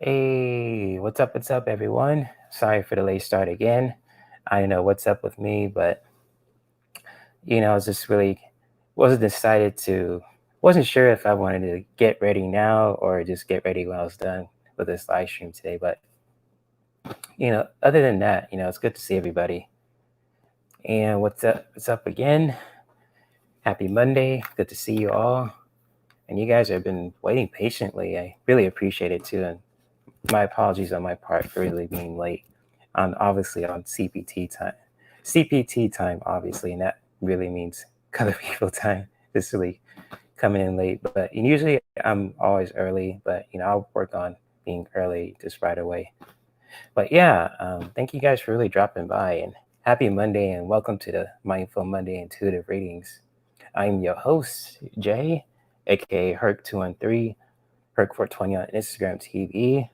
Hey, what's up, everyone? Sorry for the late start again. I don't know what's up with me, but I was just really wasn't decided to, wasn't sure if I wanted to get ready now or just get ready when I was done with this live stream today. But other than that, it's good to see everybody. And what's up? What's up again? Happy Monday. Good to see you all. And you guys have been waiting patiently. I really appreciate it too. And my apologies on my part for really being late on obviously on CPT time, obviously, and that really means other people time. Just really coming in late, but usually I'm always early. But I'll work on being early just right away. But yeah, thank you guys for really dropping by, and happy Monday, and welcome to the Mindful Monday Intuitive Readings. I'm your host Jay, aka Herc213, Herc420 on Instagram TV.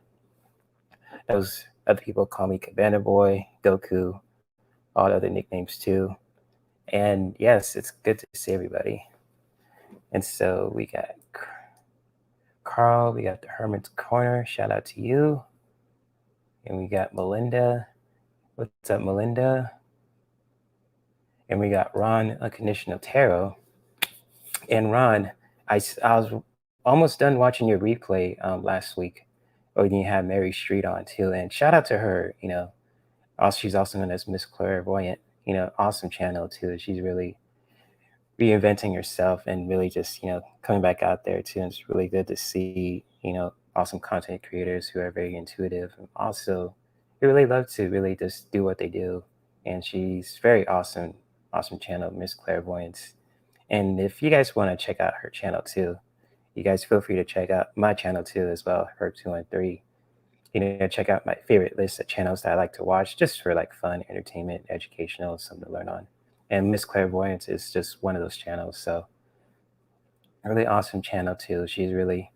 Those other people call me Cabana Boy, Goku, all the other nicknames too. And yes, it's good to see everybody. And so we got Carl, we got the Hermit's Corner. Shout out to you. And we got Melinda. What's up, Melinda? And we got Ron, Unconditional Tarot. And Ron, I was almost done watching your replay last week. When you had Mary Street on too. And shout out to her, she's also known as Miss Clairvoyant, awesome channel too. She's really reinventing herself and really just, coming back out there too. And it's really good to see, awesome content creators who are very intuitive and also who really love to really just do what they do. And she's very awesome channel, Miss Clairvoyance. And if you guys want to check out her channel too, you guys feel free to check out my channel too as well, Herc213. Check out my favorite list of channels that I like to watch just for like fun, entertainment, educational, something to learn on. And Miss Clairvoyance is just one of those channels. So a really awesome channel too. She's really,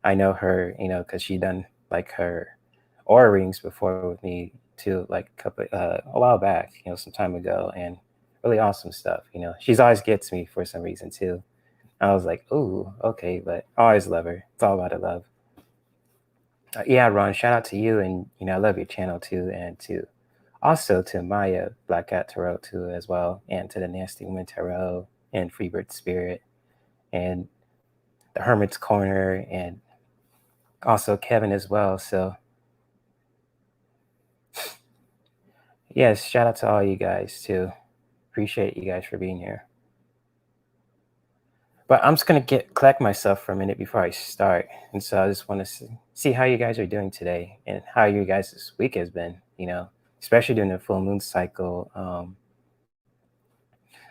I know her, because she done like her aura readings before with me too, like a while back, some time ago, and really awesome stuff. She's always gets me for some reason too. I was like, oh, okay, but I always love her. It's all about the love. Yeah, Ron, shout out to you, and I love your channel too, and also to Maya Black Cat Tarot too as well, and to the Nasty Woman Tarot and Freebird Spirit, and the Hermit's Corner, and also Kevin as well. So yes, shout out to all you guys too. Appreciate you guys for being here. But I'm just gonna collect myself for a minute before I start, and so I just want to see how you guys are doing today and how you guys this week has been. Especially during the full moon cycle.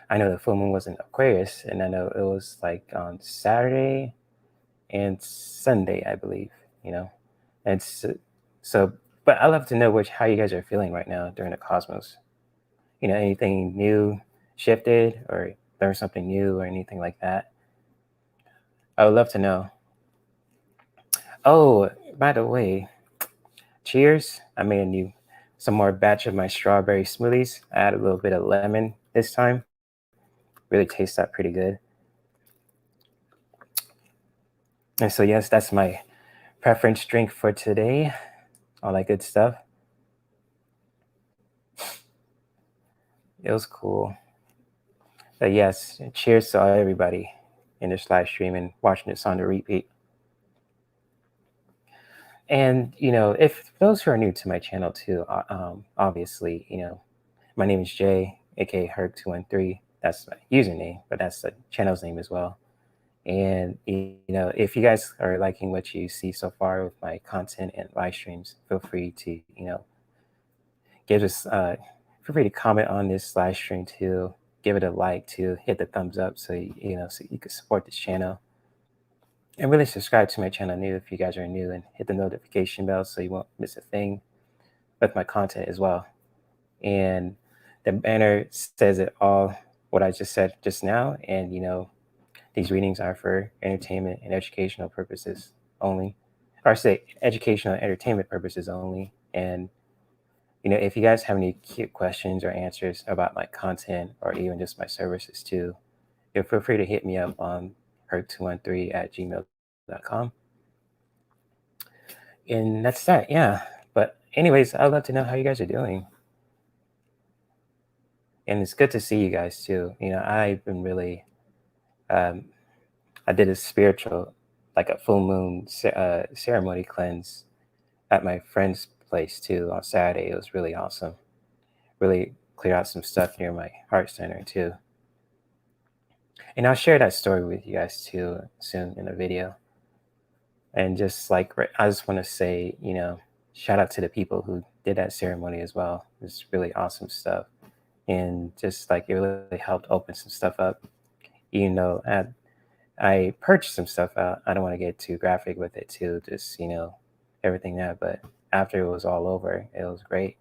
I know the full moon was in Aquarius, and I know it was like on Saturday and Sunday, I believe. And so. But I love to know how you guys are feeling right now during the cosmos. Anything new shifted or learn something new or anything like that. I would love to know. Oh, by the way, cheers. I made some more batch of my strawberry smoothies. I add a little bit of lemon this time. Really tastes that pretty good. And so, yes, that's my preference drink for today. All that good stuff. It was cool. But yes, cheers to everybody in this live stream and watching this on the repeat. And, if those who are new to my channel too, obviously, my name is Jay, aka Herc213. That's my username, but that's the channel's name as well. And, if you guys are liking what you see so far with my content and live streams, feel free to, give us, feel free to comment on this live stream too. Give it a like too, hit the thumbs up so so you can support this channel. And really subscribe to my channel new if you guys are new, and hit the notification bell so you won't miss a thing with my content as well. And the banner says it all, what I just said just now. And these readings are for entertainment and educational purposes only, or say educational and entertainment purposes only. And if you guys have any cute questions or answers about my content or even just my services too, feel free to hit me up on herc213@gmail.com. And that's that. Yeah. But anyways, I'd love to know how you guys are doing. And it's good to see you guys too. I've been really um, I did a spiritual, like a full moon ceremony cleanse at my friend's place too on Saturday. It was really awesome. Really clear out some stuff near my heart center too. And I'll share that story with you guys too soon in a video. And just like, I just want to say, shout out to the people who did that ceremony as well. It's really awesome stuff. And just like it really helped open some stuff up. I purchased some stuff out. I don't want to get too graphic with it too, just everything that. But after it was all over, it was great.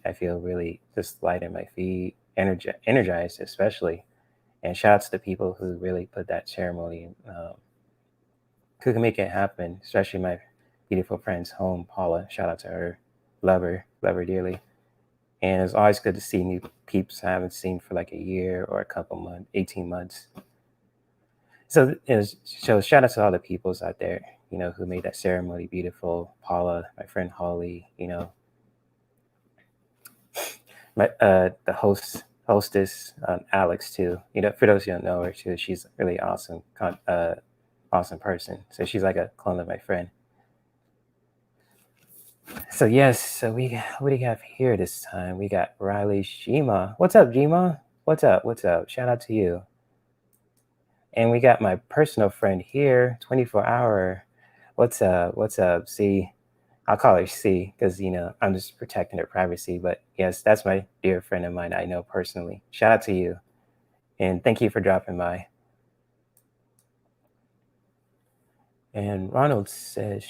I feel really just light in my feet, energized especially. And shout out to the people who really put that ceremony, who can make it happen, especially my beautiful friend's home, Paula. Shout out to her, love her dearly. And it's always good to see new peeps I haven't seen for like a year or a couple months, 18 months. So shout out to all the peoples out there, who made that ceremony beautiful. Paula, my friend Holly, my the hostess, Alex too. For those who don't know her too, she's a really awesome, awesome person. So she's like a clone of my friend. So yes, so what do you have here this time? We got Riley Shima. What's up, Jima? What's up? What's up? Shout out to you. And we got my personal friend here, 24 hour. What's up? What's up? C. I'll call her C because I'm just protecting her privacy. But yes, that's my dear friend of mine I know personally. Shout out to you. And thank you for dropping by. And Ronald says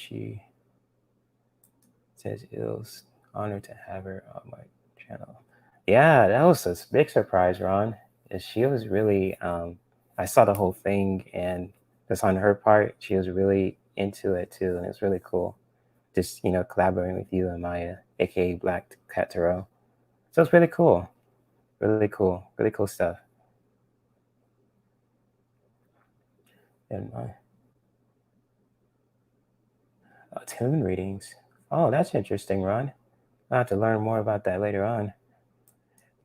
it was honored to have her on my channel. Yeah, that was a big surprise, Ron. She was really I saw the whole thing, and just on her part, she was really into it too, and it's really cool. Just collaborating with you and Maya, aka Black Cat Tarot. So it's really cool, really cool stuff. And my tune readings. Oh, that's interesting, Ron. I'll have to learn more about that later on.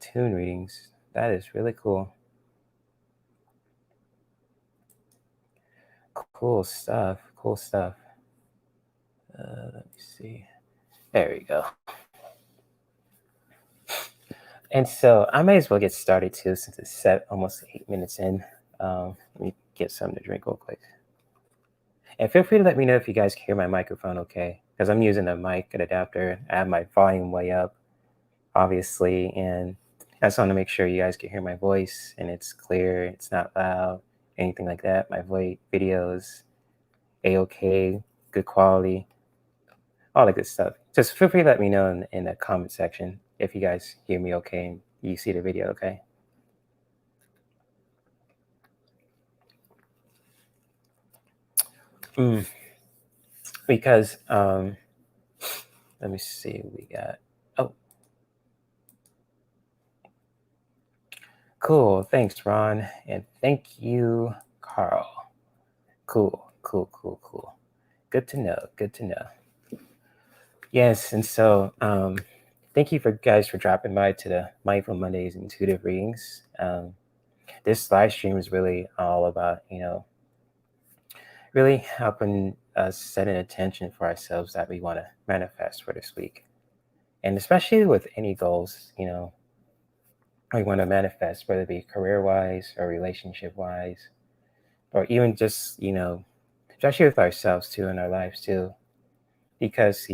Tune readings. That is really cool. Cool stuff. Cool stuff. Let me see. There we go. And so I may as well get started too, since it's almost 8 minutes in. Let me get something to drink real quick. And feel free to let me know if you guys can hear my microphone okay, because I'm using a mic adapter. I have my volume way up, obviously, and I just want to make sure you guys can hear my voice and it's clear, it's not loud, anything like that. My voice, videos, A-okay, good quality, all the good stuff. Just feel free to let me know in the comment section if you guys hear me okay and you see the video okay. Because let me see, we got, oh, cool, thanks Ron, and thank you Carl. Cool. Good to know. Yes, and so thank you for guys for dropping by to the Mindful Mondays intuitive readings. This live stream is really all about really helping us set an intention for ourselves that we want to manifest for this week. And especially with any goals, we want to manifest, whether it be career-wise or relationship-wise, or even just, especially with ourselves too in our lives too. Because,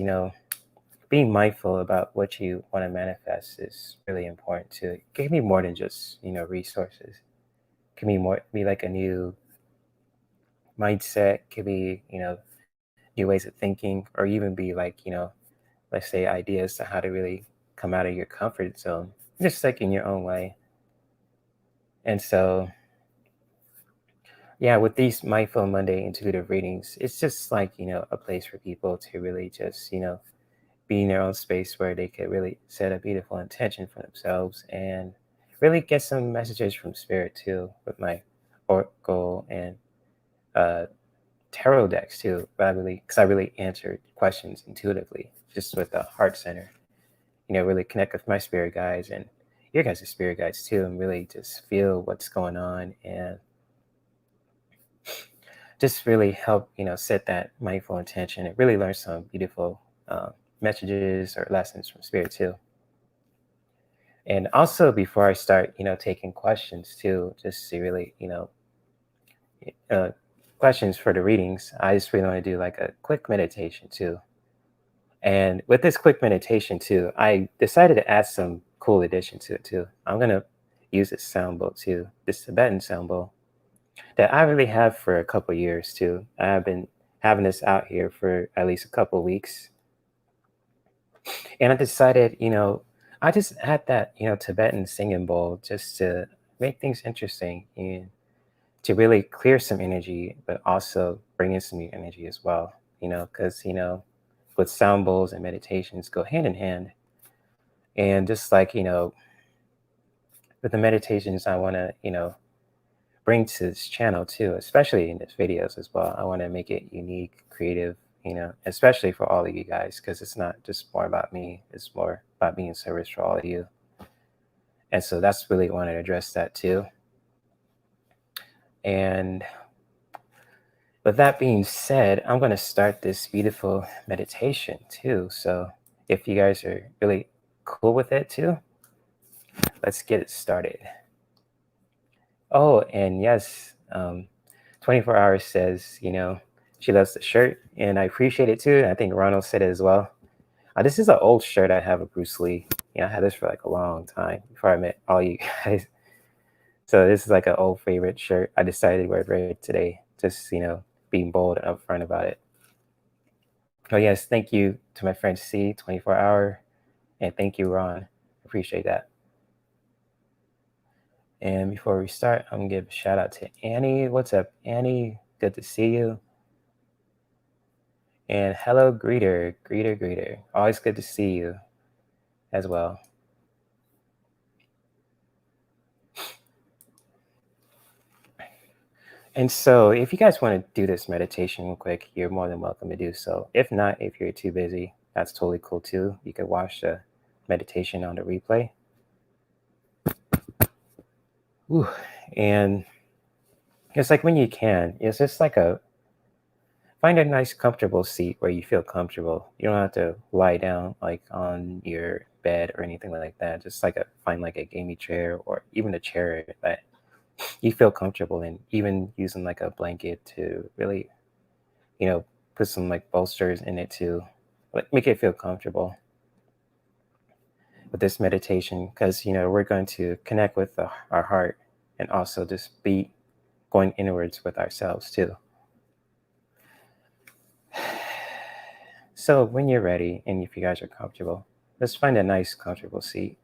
being mindful about what you want to manifest is really important too. It can be more than just, resources. It can be like a new mindset, could be, new ways of thinking, or even be like, let's say ideas to how to really come out of your comfort zone, just like in your own way. And so, yeah, with these Mindful Monday intuitive readings, it's just like, a place for people to really just, be in their own space where they could really set a beautiful intention for themselves and really get some messages from spirit too with my oracle and tarot decks too, but because I really answered questions intuitively, just with the heart center. Really connect with my spirit guides and your guys' spirit guides too, and really just feel what's going on and just really help, set that mindful intention and really learn some beautiful messages or lessons from spirit too. And also before I start, taking questions too, just to really, uh, questions for the readings, I just really want to do like a quick meditation too. And with this quick meditation too, I decided to add some cool addition to it too. I'm gonna use this sound bowl too, this Tibetan sound bowl that I really have for a couple years too. I have been having this out here for at least a couple weeks, and I decided, I just had that, Tibetan singing bowl just to make things interesting and to really clear some energy, but also bring in some new energy as well. Because with sound bowls and meditations go hand in hand, and just like with the meditations, I want to bring to this channel too, especially in these videos as well. I want to make it unique, creative, especially for all of you guys, because it's not just more about me, it's more about being in service for all of you. And so that's really want to address that too. And with that being said, I'm going to start this beautiful meditation too. So if you guys are really cool with it too, let's get it started. Oh, and yes, 24 Hours says, she loves the shirt, and I appreciate it too. And I think Ronald said it as well. This is an old shirt I have of Bruce Lee. I had this for like a long time before I met all you guys. So this is like an old favorite shirt. I decided to wear it today, just, being bold and upfront about it. Oh, yes, thank you to my friend C, 24 Hour, and thank you, Ron. Appreciate that. And before we start, I'm going to give a shout out to Annie. What's up, Annie? Good to see you. And hello, greeter. Always good to see you as well. And so if you guys want to do this meditation real quick, you're more than welcome to do so. If not, if you're too busy, that's totally cool too. You could watch the meditation on the replay. Ooh. And it's like when you can, it's just like find a nice comfortable seat where you feel comfortable. You don't have to lie down like on your bed or anything like that. Just find like a gaming chair or even a chair that you feel comfortable in, even using like a blanket to really, put some like bolsters in it to make it feel comfortable with this meditation, because we're going to connect with our heart and also just be going inwards with ourselves too. So when you're ready and if you guys are comfortable, let's find a nice comfortable seat.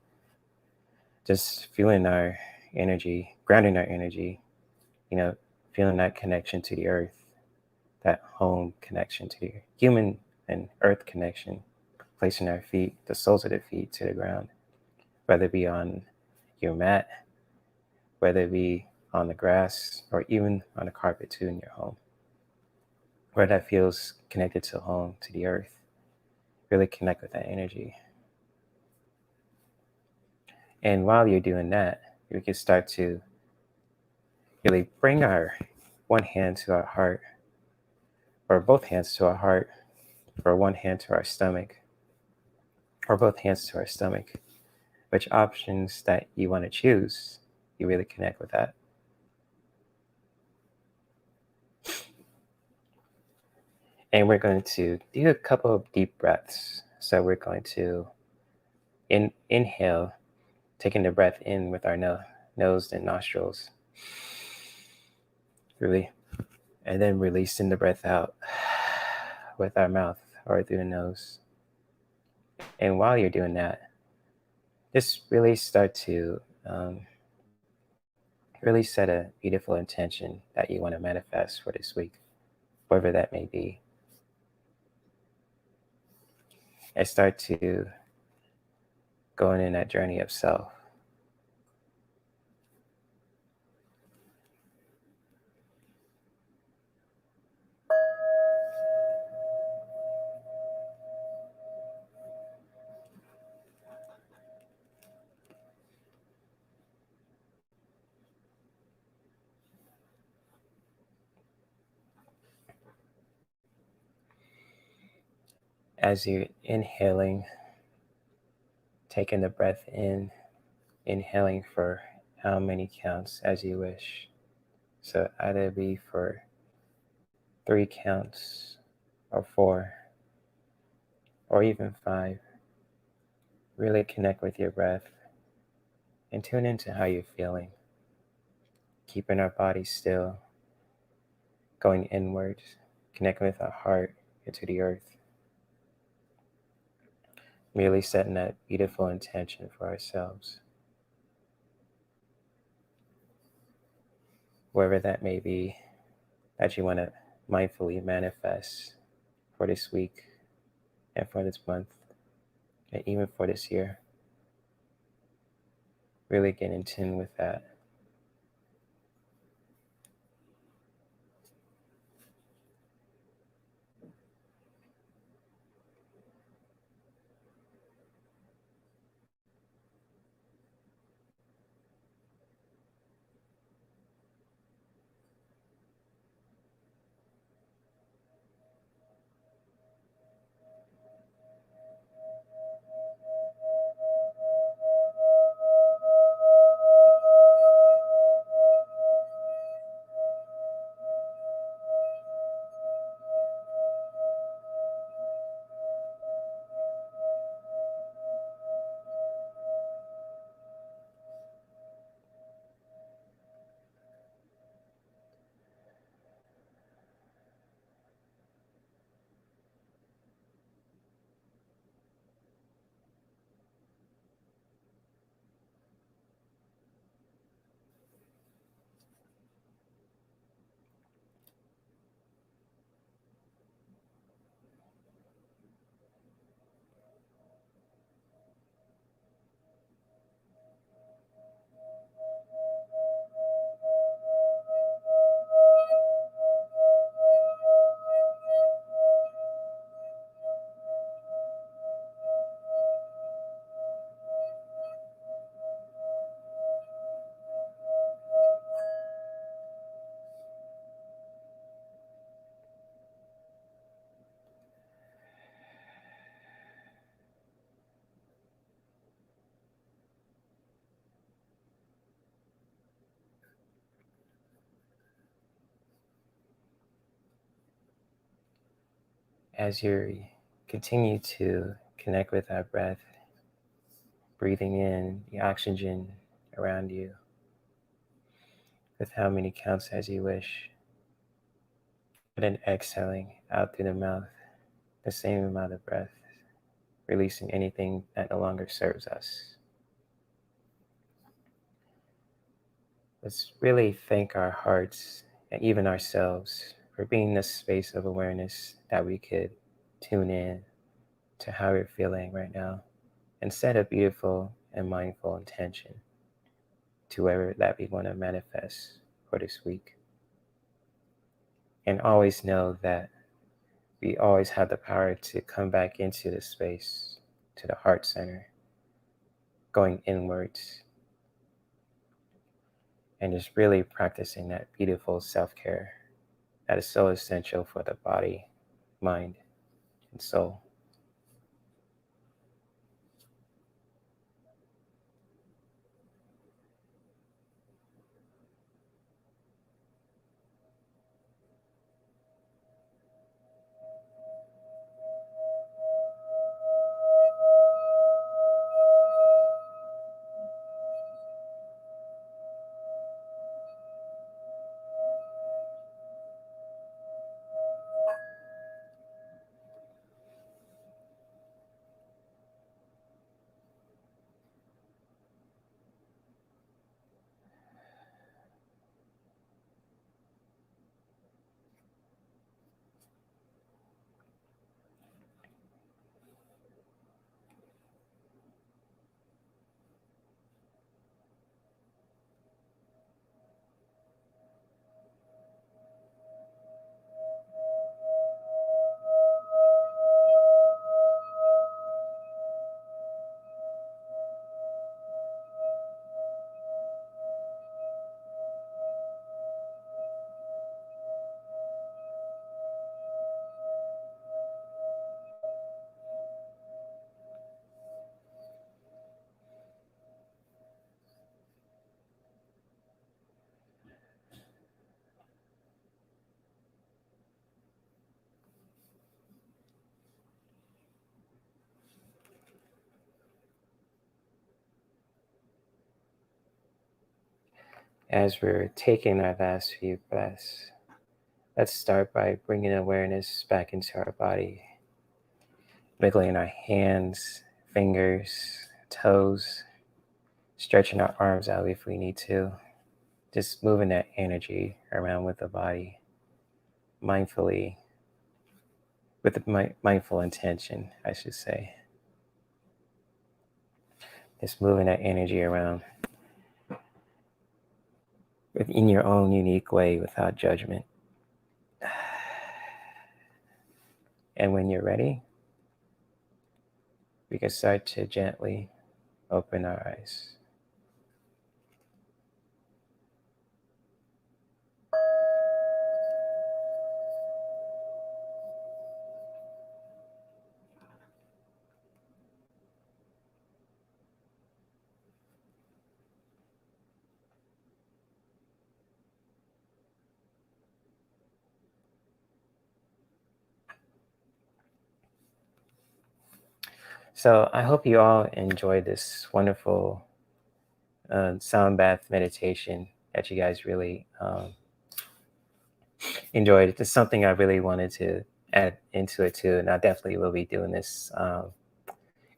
Just feeling our energy, grounding our energy, feeling that connection to the earth, that home connection to the human and earth connection, placing our feet, the soles of the feet to the ground, whether it be on your mat, whether it be on the grass, or even on a carpet too in your home, where that feels connected to home, to the earth. Really connect with that energy. And while you're doing that, we can start to really bring our one hand to our heart, or both hands to our heart, or one hand to our stomach, or both hands to our stomach. Which options that you want to choose, you really connect with that. And we're going to do a couple of deep breaths. So we're going to inhale, taking the breath in with our nose and nostrils. Really. And then releasing the breath out with our mouth or through the nose. And while you're doing that, just really start to really set a beautiful intention that you want to manifest for this week, whatever that may be. And start to go in that journey of self. As you're inhaling, taking the breath in, inhaling for how many counts as you wish. So either be for 3 counts, or 4, or even 5. Really connect with your breath and tune into how you're feeling. Keeping our body still, going inwards, connecting with our heart into the earth. Merely setting that beautiful intention for ourselves. Wherever that may be, that you want to mindfully manifest for this week and for this month and even for this year. Really get in tune with that. As you continue to connect with our breath, breathing in the oxygen around you with how many counts as you wish, and then exhaling out through the mouth the same amount of breath, releasing anything that no longer serves us. Let's really thank our hearts and even ourselves for being this space of awareness that we could tune in to how we're feeling right now and set a beautiful and mindful intention to wherever that we want to manifest for this week. And always know that we always have the power to come back into the space, to the heart center, going inwards, and just really practicing that beautiful self-care that is so essential for the body, mind, and soul. As we're taking our last few breaths, let's start by bringing awareness back into our body, wiggling our hands, fingers, toes, stretching our arms out if we need to, just moving that energy around with the body mindfully, with the mindful intention, I should say. Just moving that energy around in your own unique way without judgment. And when you're ready, we can start to gently open our eyes. So I hope you all enjoyed this wonderful sound bath meditation that you guys really enjoyed. It's something I really wanted to add into it too, and I definitely will be doing this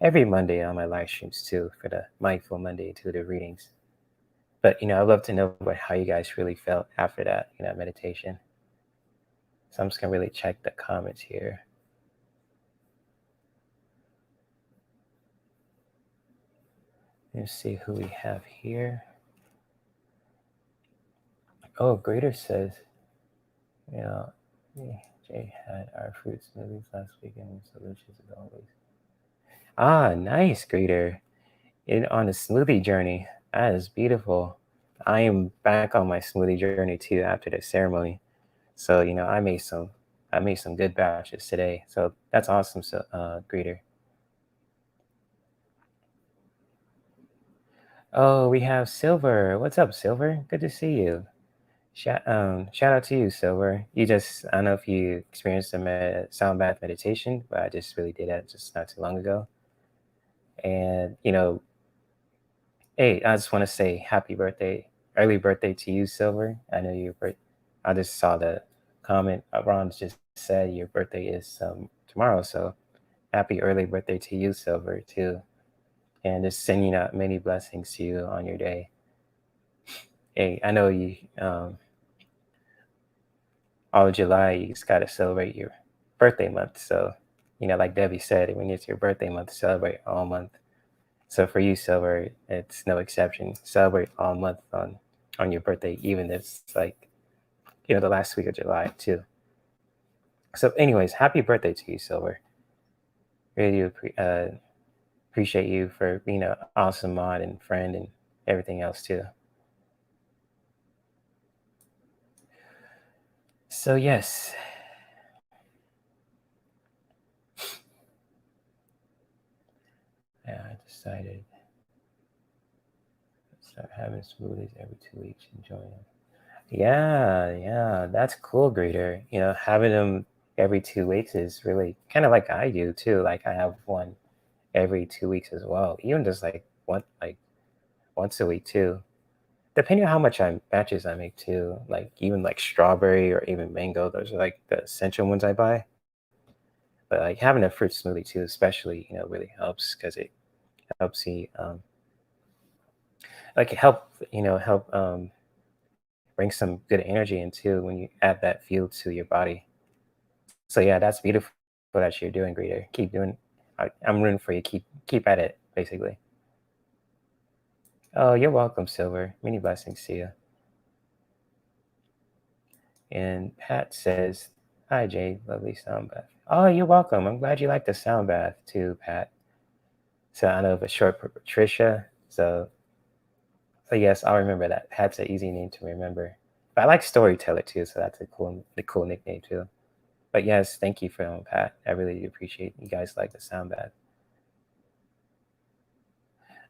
every Monday on my live streams too for the Mindful Monday intuitive readings. But I'd love to know how you guys really felt after that meditation. So I'm just gonna really check the comments here. Let's see who we have here. Oh, Greater says, Jay had our fruit smoothies last weekend. It was delicious as always. Ah, nice, Greater. On a smoothie journey. That is beautiful. I am back on my smoothie journey too after the ceremony. So, I made some good batches today. So that's awesome, so Greeter. Oh, we have Silver. What's up, Silver? Good to see you. Shout out to you, Silver. I don't know if you experienced a sound bath meditation, but I just really did that just not too long ago. And, hey, I just want to say happy birthday, early birthday to you, Silver. I know I just saw the comment. Ron just said your birthday is tomorrow, so happy early birthday to you, Silver, too. And just sending out many blessings to you on your day. Hey, I know you, all of July, you just got to celebrate your birthday month. So, like Debbie said, when it's your birthday month, celebrate all month. So for you, Silver, it's no exception. Celebrate all month on your birthday, even if it's like, the last week of July, too. So anyways, happy birthday to you, Silver. Really appreciate you for being an awesome mod and friend and everything else, too. So yes, I decided to start having smoothies every 2 weeks, enjoying them. Yeah, that's cool, Greeter. Having them every 2 weeks is really kind of like I do too. Like I have one every 2 weeks as well. Even just like once a week too. Depending on how much batches I make too. Like even like strawberry or even mango, those are like the essential ones I buy. But like having a fruit smoothie too, especially, really helps because it helps you help bring some good energy into when you add that fuel to your body. So yeah, that's beautiful that you're doing, Greeter. Keep doing. I'm rooting for you. Keep at it, basically. Oh, you're welcome, Silver. Many blessings to you. And Pat says, "Hi, Jay. Lovely sound bath." Oh, you're welcome. I'm glad you like the sound bath too, Pat. So I know of a short for Patricia. So yes, I'll remember that. Pat's an easy name to remember. But I like Storyteller too, so that's a cool nickname too. But yes, thank you for Pat. I really do appreciate you guys like the sound bath.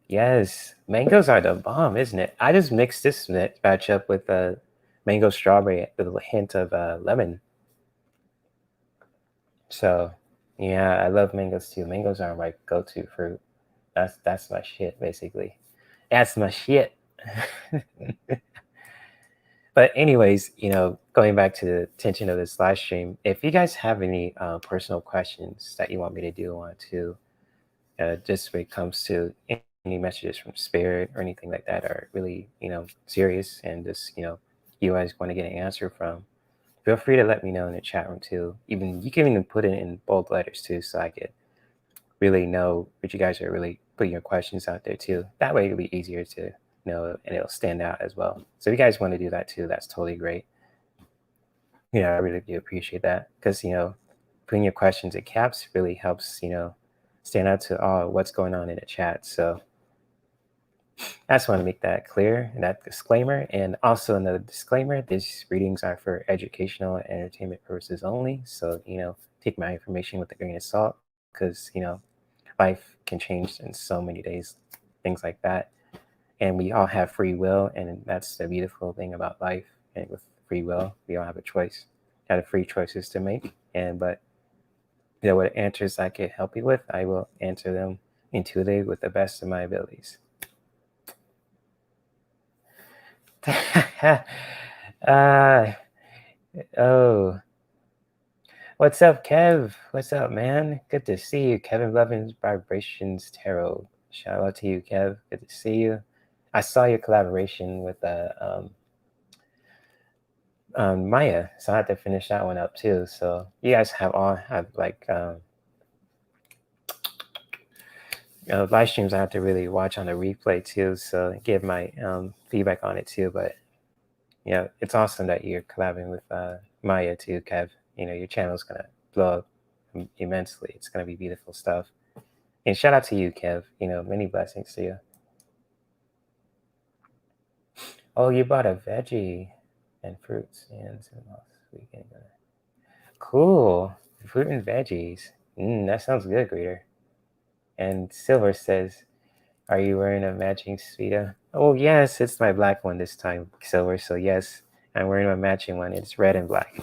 Yes, mangoes are the bomb, isn't it? I just mixed this batch up with mango strawberry with a hint of lemon. So yeah, I love mangoes too. Mangoes are my go-to fruit. That's my shit, basically. That's my shit. But anyways, going back to the intention of this live stream, if you guys have any personal questions that you want me to do on to, just when it comes to any messages from spirit or anything like that are really, serious and just, you guys want to get an answer from, feel free to let me know in the chat room too. Even you can even put it in bold letters too, so I could really know what you guys are really putting your questions out there too. That way it'll be easier to know and it'll stand out as well. So if you guys want to do that too, that's totally great. I really do appreciate that because, putting your questions in caps really helps, stand out to what's going on in the chat. So I just want to make that clear and that disclaimer. And also another disclaimer, these readings are for educational and entertainment purposes only. So, take my information with a grain of salt because, life can change in so many days, things like that. And we all have free will. And that's the beautiful thing about life. And with free will, we all have a choice, have free choices to make. But what answers I can help you with, I will answer them intuitively with the best of my abilities. Oh, what's up, Kev? What's up, man? Good to see you, Kevin Blevins Vibrations Tarot. Shout out to you, Kev. Good to see you. I saw your collaboration with Maya, so I had to finish that one up too. So you guys have like live streams I have to really watch on the replay too, so give my feedback on it too. But it's awesome that you're collabing with Maya too, Kev. Your channel's gonna blow up immensely. It's gonna be beautiful stuff. And shout out to you, Kev. Many blessings to you. Oh, you bought a veggie and fruits and last weekend. Cool. Fruit and veggies. That sounds good, Greeter. And Silver says, are you wearing a matching speedo? Oh, yes, it's my black one this time, Silver. So, yes, I'm wearing my matching one. It's red and black.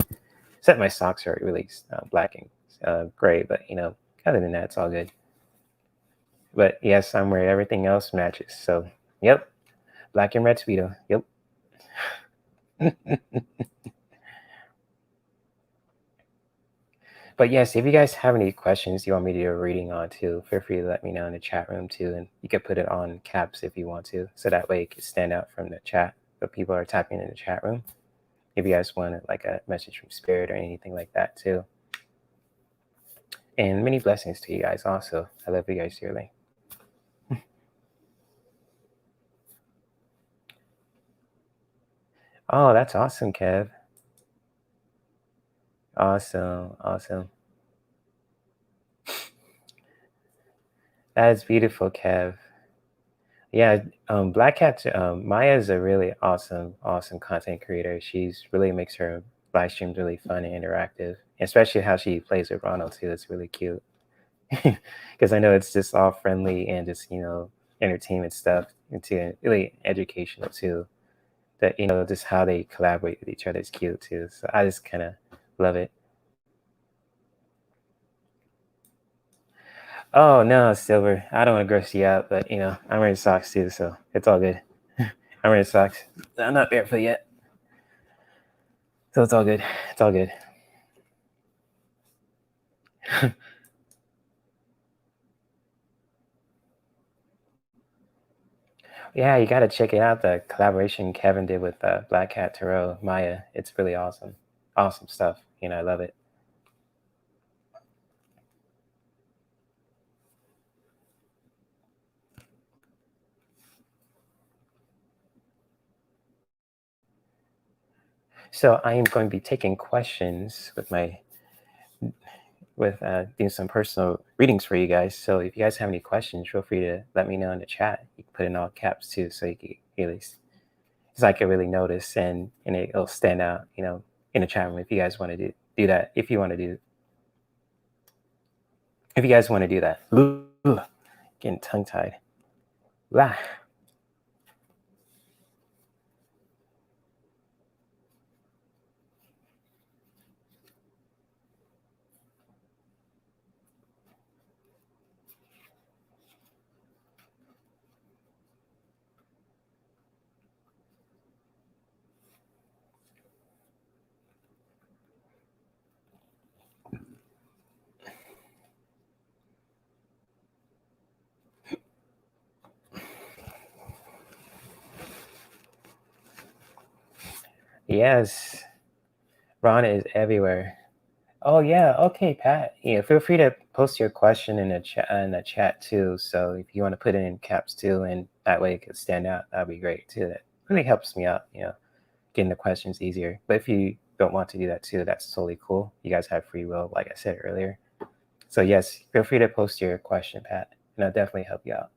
Except my socks are really black and gray. But, other than that, it's all good. But, yes, I'm wearing everything else matches. So, yep, black and red speedo. Yep. But yes, if you guys have any questions you want me to do a reading on too, feel free to let me know in the chat room too. And you can put it on caps if you want to. So that way it can stand out from the chat. But people are typing in the chat room. If you guys want like a message from spirit or anything like that too. And many blessings to you guys also. I love you guys dearly. Oh, that's awesome, Kev. Awesome. That is beautiful, Kev. Yeah, Black Cat, Maya is a really awesome content creator. She's really makes her live streams really fun and interactive, especially how she plays with Ronald too. It's really cute because I know it's just all friendly and just entertainment stuff and too really educational too. That just how they collaborate with each other is cute too. So I just kind of love it. Oh no, Silver, I don't want to gross you out, but I'm wearing socks too, so it's all good. I'm wearing socks. I'm not barefoot yet. So it's all good. It's all good. Yeah, you got to check it out. The collaboration Kevin did with Black Cat Tarot, Maya. It's really awesome. Awesome stuff. I love it. So I am going to be taking questions with doing some personal readings for you guys. So if you guys have any questions, feel free to let me know in the chat. You can put in all caps too, so you can at least, because I can really notice and it'll stand out, in the chat room if you guys want to do that. If you guys want to do that. Ugh, getting tongue tied. Blah. Yes, Ron is everywhere. Oh yeah, okay, Pat. Yeah, feel free to post your question in the chat too. So if you want to put it in caps too, and that way it could stand out, that'd be great too. That really helps me out, getting the questions easier. But if you don't want to do that too, that's totally cool. You guys have free will, like I said earlier. So yes, feel free to post your question, Pat, and I'll definitely help you out.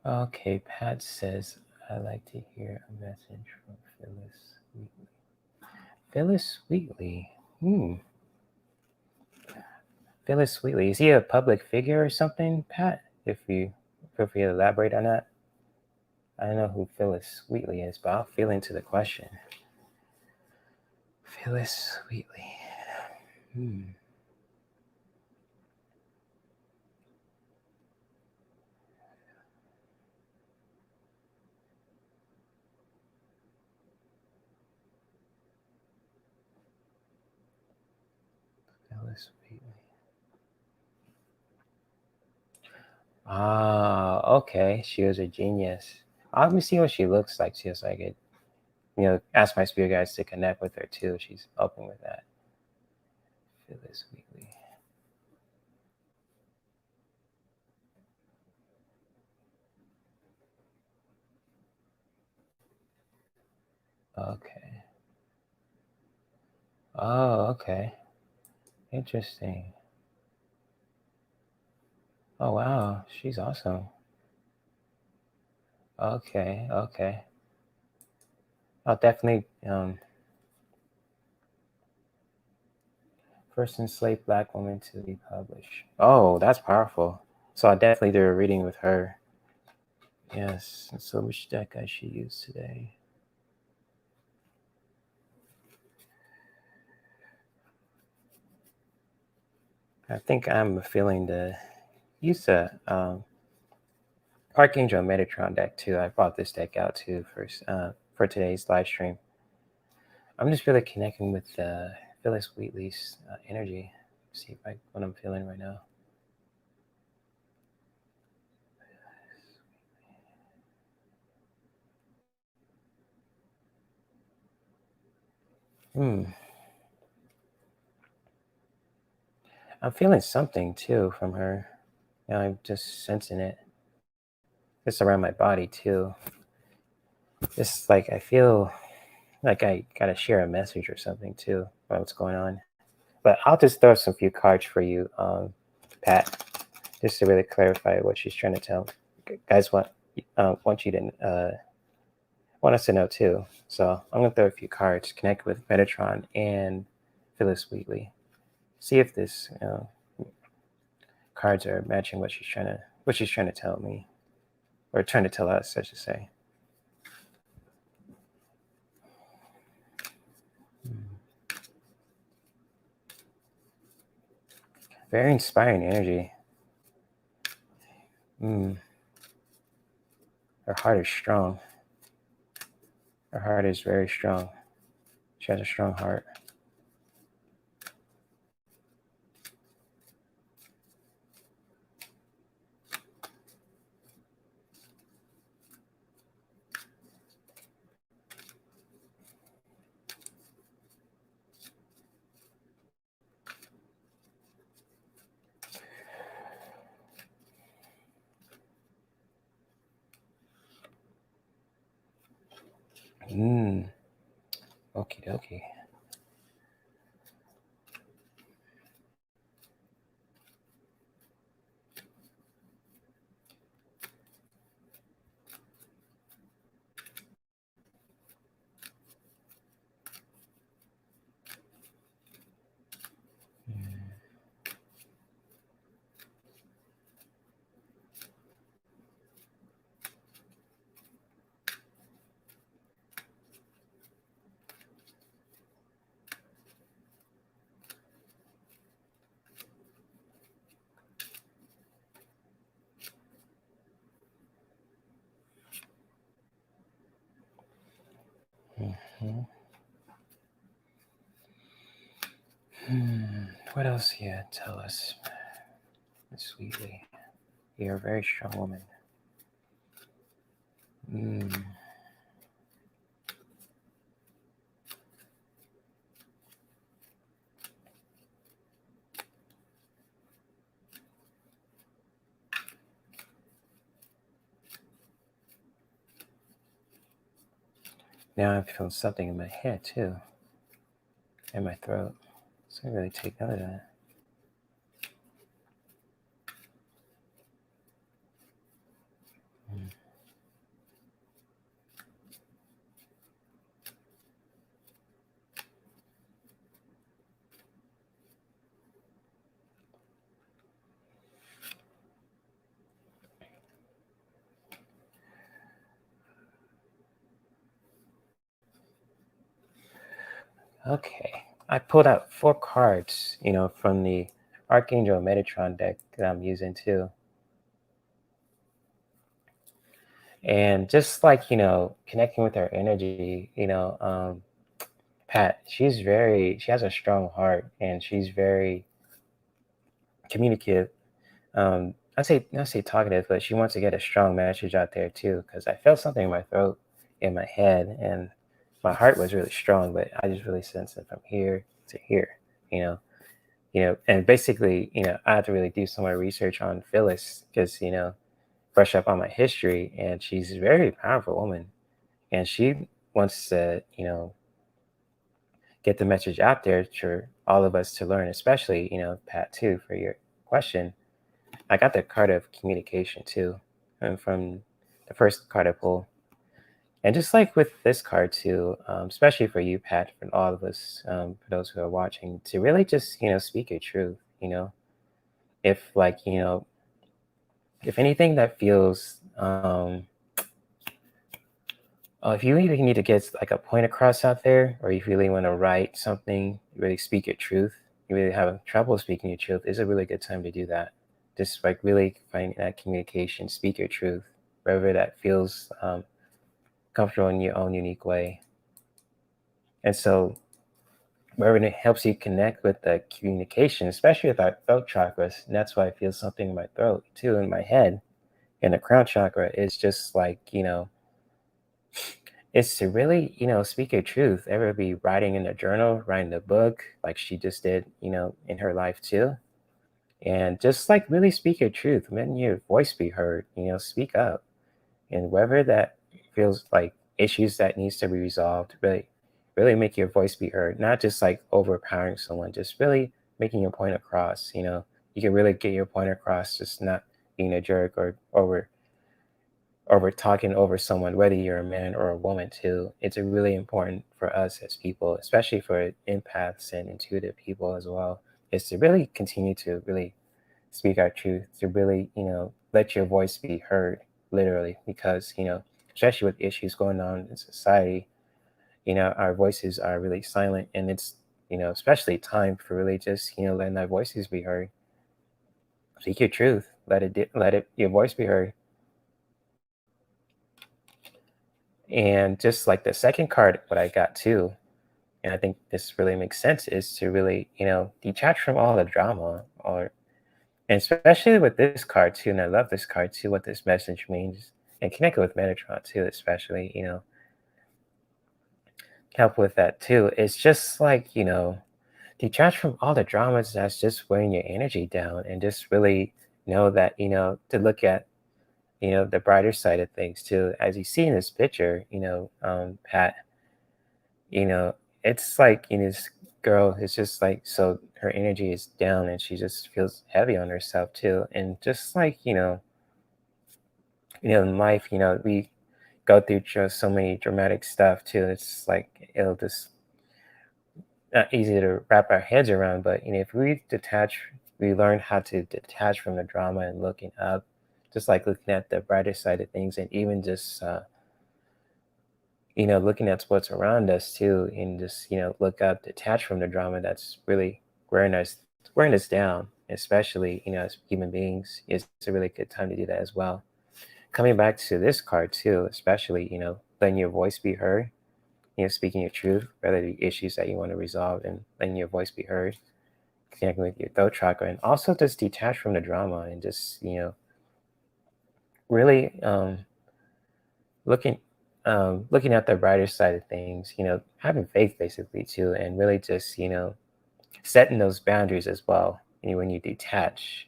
Okay, Pat says, I'd like to hear a message from Phyllis Wheatley. Phyllis Wheatley. Phyllis Wheatley. Is he a public figure or something, Pat? If you feel free to elaborate on that. I don't know who Phyllis Wheatley is, but I'll feel into the question. Phyllis Wheatley. Phyllis Wheatley. Ah, okay. She was a genius. Let me see what she looks like too, so I could, ask my spirit guides to connect with her too. She's open with that. Phyllis Wheatley. Okay. Oh, okay. Interesting. Oh, wow. She's awesome. Okay, okay. I'll definitely, first enslaved black woman to be published. Oh, that's powerful. So I'll definitely do a reading with her. Yes. And so which deck I should use today? I think I'm feeling to use the Archangel Metatron deck too. I brought this deck out too for today's live stream. I'm just really connecting with Phyllis Wheatley's energy. See what I'm feeling right now. I'm feeling something too from her. I'm just sensing it. It's around my body too. It's like I feel like I gotta share a message or something too about what's going on. But I'll just throw some few cards for you, Pat, just to really clarify what she's trying to tell. Guys want you to want us to know too. So I'm gonna throw a few cards, connect with Metatron and Phyllis Wheatley. See if this cards are matching what she's trying to tell me, or trying to tell us, I should say. Very inspiring energy. Her heart is strong. Her heart is very strong. She has a strong heart. Okie dokie. What else you tell us, sweetly? You're a very strong woman. Now I feel something in my head too, in my throat. So I really take note of that. Okay, I pulled out 4 cards, from the Archangel Metatron deck that I'm using too. And just like, connecting with her energy, Pat, she has a strong heart and she's very communicative. I say not say talkative, but she wants to get a strong message out there too. Because I felt something in my throat, in my head, and my heart was really strong. But I just really sensed it from here to here. You know, and basically, I had to really do some more research on Phyllis because brush up on my history, and she's a very powerful woman, and she wants to get the message out there for all of us to learn, especially Pat too for your question. I got the card of communication too, and from the first card I pulled. And just like with this card too, especially for you, Pat, for all of us, for those who are watching, to really just speak your truth. If like if anything that feels, if you really need to get like a point across out there, or you really want to write something, really speak your truth, you really have trouble speaking your truth, is a really good time to do that. Just like really finding that communication, speak your truth, wherever that feels comfortable in your own unique way. And so, wherever it helps you connect with the communication, especially with our throat chakras, and that's why I feel something in my throat too, in my head, in the crown chakra, is just like, it's to really, speak your truth. Ever be writing in a journal, writing a book, like she just did, in her life too. And just like really speak your truth, let your voice be heard, speak up. And wherever that feels like issues that needs to be resolved, really make your voice be heard, not just like overpowering someone, just really making your point across. You can really get your point across, just not being a jerk or over talking over someone, whether you're a man or a woman too. It's really important for us as people, especially for empaths and intuitive people as well, is to really continue to really speak our truth, to really, let your voice be heard, literally, because, especially with issues going on in society, our voices are really silent, and it's, especially time for really just, letting our voices be heard. Speak your truth, your voice be heard. And just like the second card, what I got too, and I think this really makes sense, is to really, detach from all the drama, and especially with this card too, and I love this card too, what this message means, and connect it with Metatron too, especially, help with that too. It's just like, detach from all the dramas that's just weighing your energy down, and just really know that, to look at, the brighter side of things too. As you see in this picture, Pat, you know, it's like, this girl is just like, so her energy is down and she just feels heavy on herself too. And just like, in life, we go through just so many dramatic stuff too. It's like, it'll just not easy to wrap our heads around. But, if we learn how to detach from the drama and looking up, just like looking at the brighter side of things, and even just, looking at what's around us too, and just, look up, detach from the drama that's really wearing us down, especially, as human beings. It's a really good time to do that as well. Coming back to this card too, especially, letting your voice be heard, speaking your truth, whether the issues that you want to resolve, and letting your voice be heard. connecting with your throat chakra, and also just detach from the drama and just, really looking looking at the brighter side of things, having faith basically too, and really just, setting those boundaries as well. When you detach,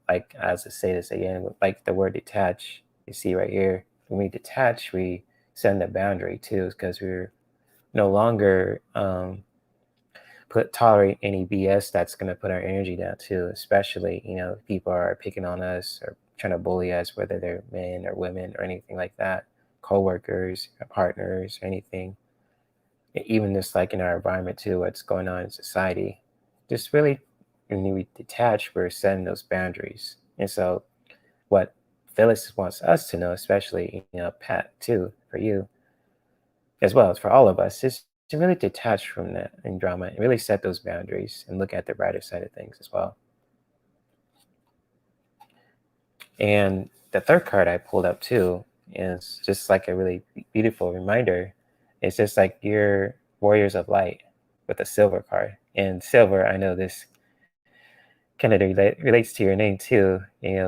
like, as I say this again, like the word detach, you see right here, when we detach, we send the boundary too, because we're no longer put tolerate any BS that's going to put our energy down too, especially, if people are picking on us or trying to bully us, whether they're men or women or anything like that, co-workers, partners, or anything. Even just like in our environment too, what's going on in society. Just really, when we detach, we're setting those boundaries. And so what Phyllis wants us to know, especially, Pat too, for you, as well as for all of us, is to really detach from that and drama and really set those boundaries and look at the brighter side of things as well. And the third card I pulled up too is just like a really beautiful reminder. It's just like your warriors of light with a silver card. And silver, I know this kind of relates to your name too.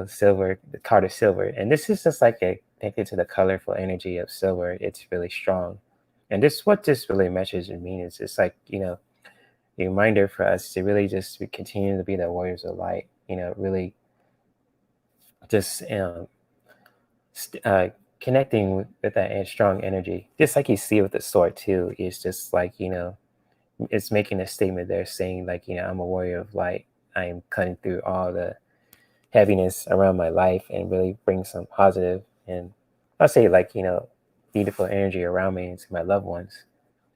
Silver, the card of silver. And this is just like a connected to the colorful energy of silver. It's really strong. And this, what this really message means is it's like, a reminder for us to really just continue to be the warriors of light, really just connecting with that strong energy. Just like you see with the sword too, it's just like, it's making a statement there saying like, I'm a warrior of light. I am cutting through all the heaviness around my life and really bring some positive and I'll say like, beautiful energy around me and to my loved ones.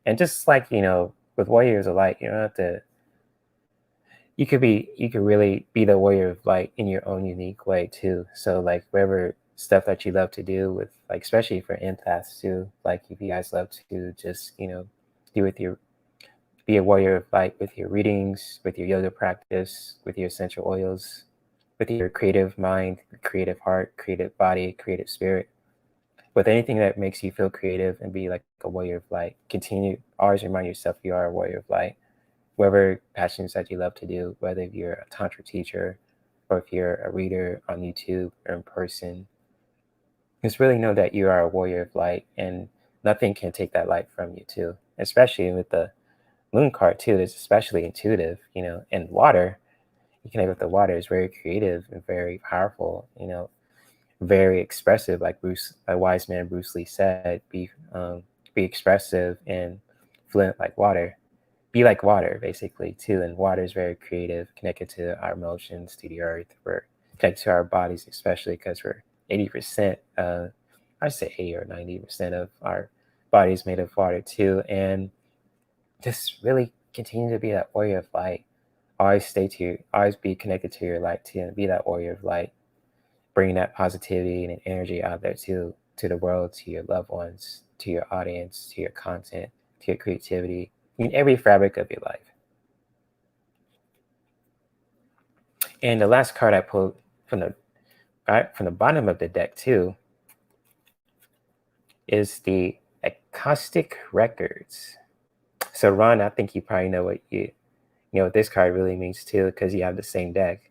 And just like, with warriors of light, you don't have to, you could really be the warrior of light in your own unique way too. So like whatever stuff that you love to do with, like, especially for empaths too, like if you guys love to just, do with your, be a warrior of light with your readings, with your yoga practice, with your essential oils, with your creative mind, creative heart, creative body, creative spirit, with anything that makes you feel creative and be like a warrior of light. Continue, always remind yourself you are a warrior of light. Whatever passions that you love to do, whether if you're a tantra teacher or if you're a reader on YouTube or in person, just really know that you are a warrior of light and nothing can take that light from you too. Especially with the moon card too, it's especially intuitive, and water, you connect with the water is very creative and very powerful, very expressive, like a wise man Bruce Lee said, be expressive and fluent like water. Be like water, basically, too. And water is very creative, connected to our emotions, to the earth. We're connected to our bodies, especially because we're 80%, I say 80 or 90% of our body is made of water, too. And just really continue to be that warrior of light. Always be connected to your light, too, and be that warrior of light. Bringing that positivity and energy out there, too, to the world, to your loved ones, to your audience, to your content, to your creativity, in every fabric of your life. And the last card I pulled from the bottom of the deck too is the acoustic records. So Ron, I think you probably know what this card really means too, because you have the same deck.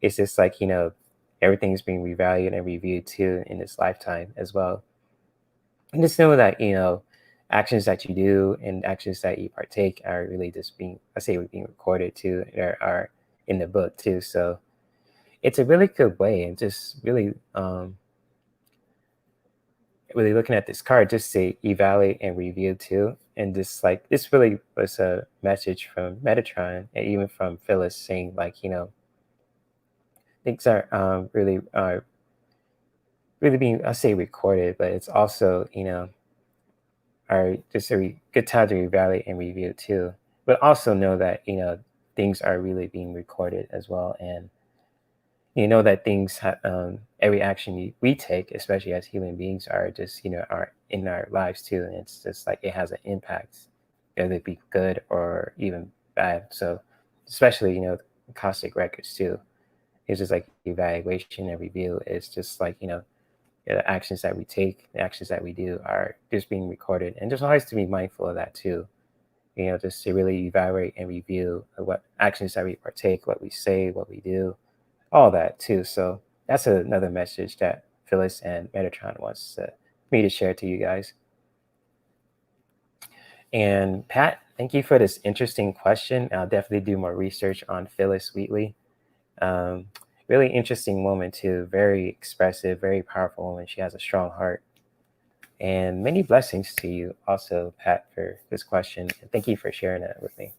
It's just like, everything's being revalued and reviewed too in this lifetime as well. And just know that, actions that you do and actions that you partake are really just being recorded too, are in the book too. So it's a really good way, and just really really looking at this card just to evaluate and review too. And just like this really was a message from Metatron and even from Phyllis saying like, things are really being, I say, recorded, but it's also, are just a good time to evaluate and review too. But also know that, things are really being recorded as well. And that things every action we take, especially as human beings, are just, are in our lives too, and it's just like it has an impact, whether it be good or even bad. So especially, caustic records too, it's just like evaluation and review. It's just like, the actions that we take, the actions that we do are just being recorded, and just always to be mindful of that too. just to really evaluate and review what actions that we partake, what we say, what we do, all that too. So that's another message that Phyllis and Metatron wants me to share to you guys. And Pat, thank you for this interesting question. I'll definitely do more research on Phyllis Wheatley. Really interesting woman too, very expressive, very powerful woman. She has a strong heart. And many blessings to you also, Pat, for this question. And thank you for sharing that with me.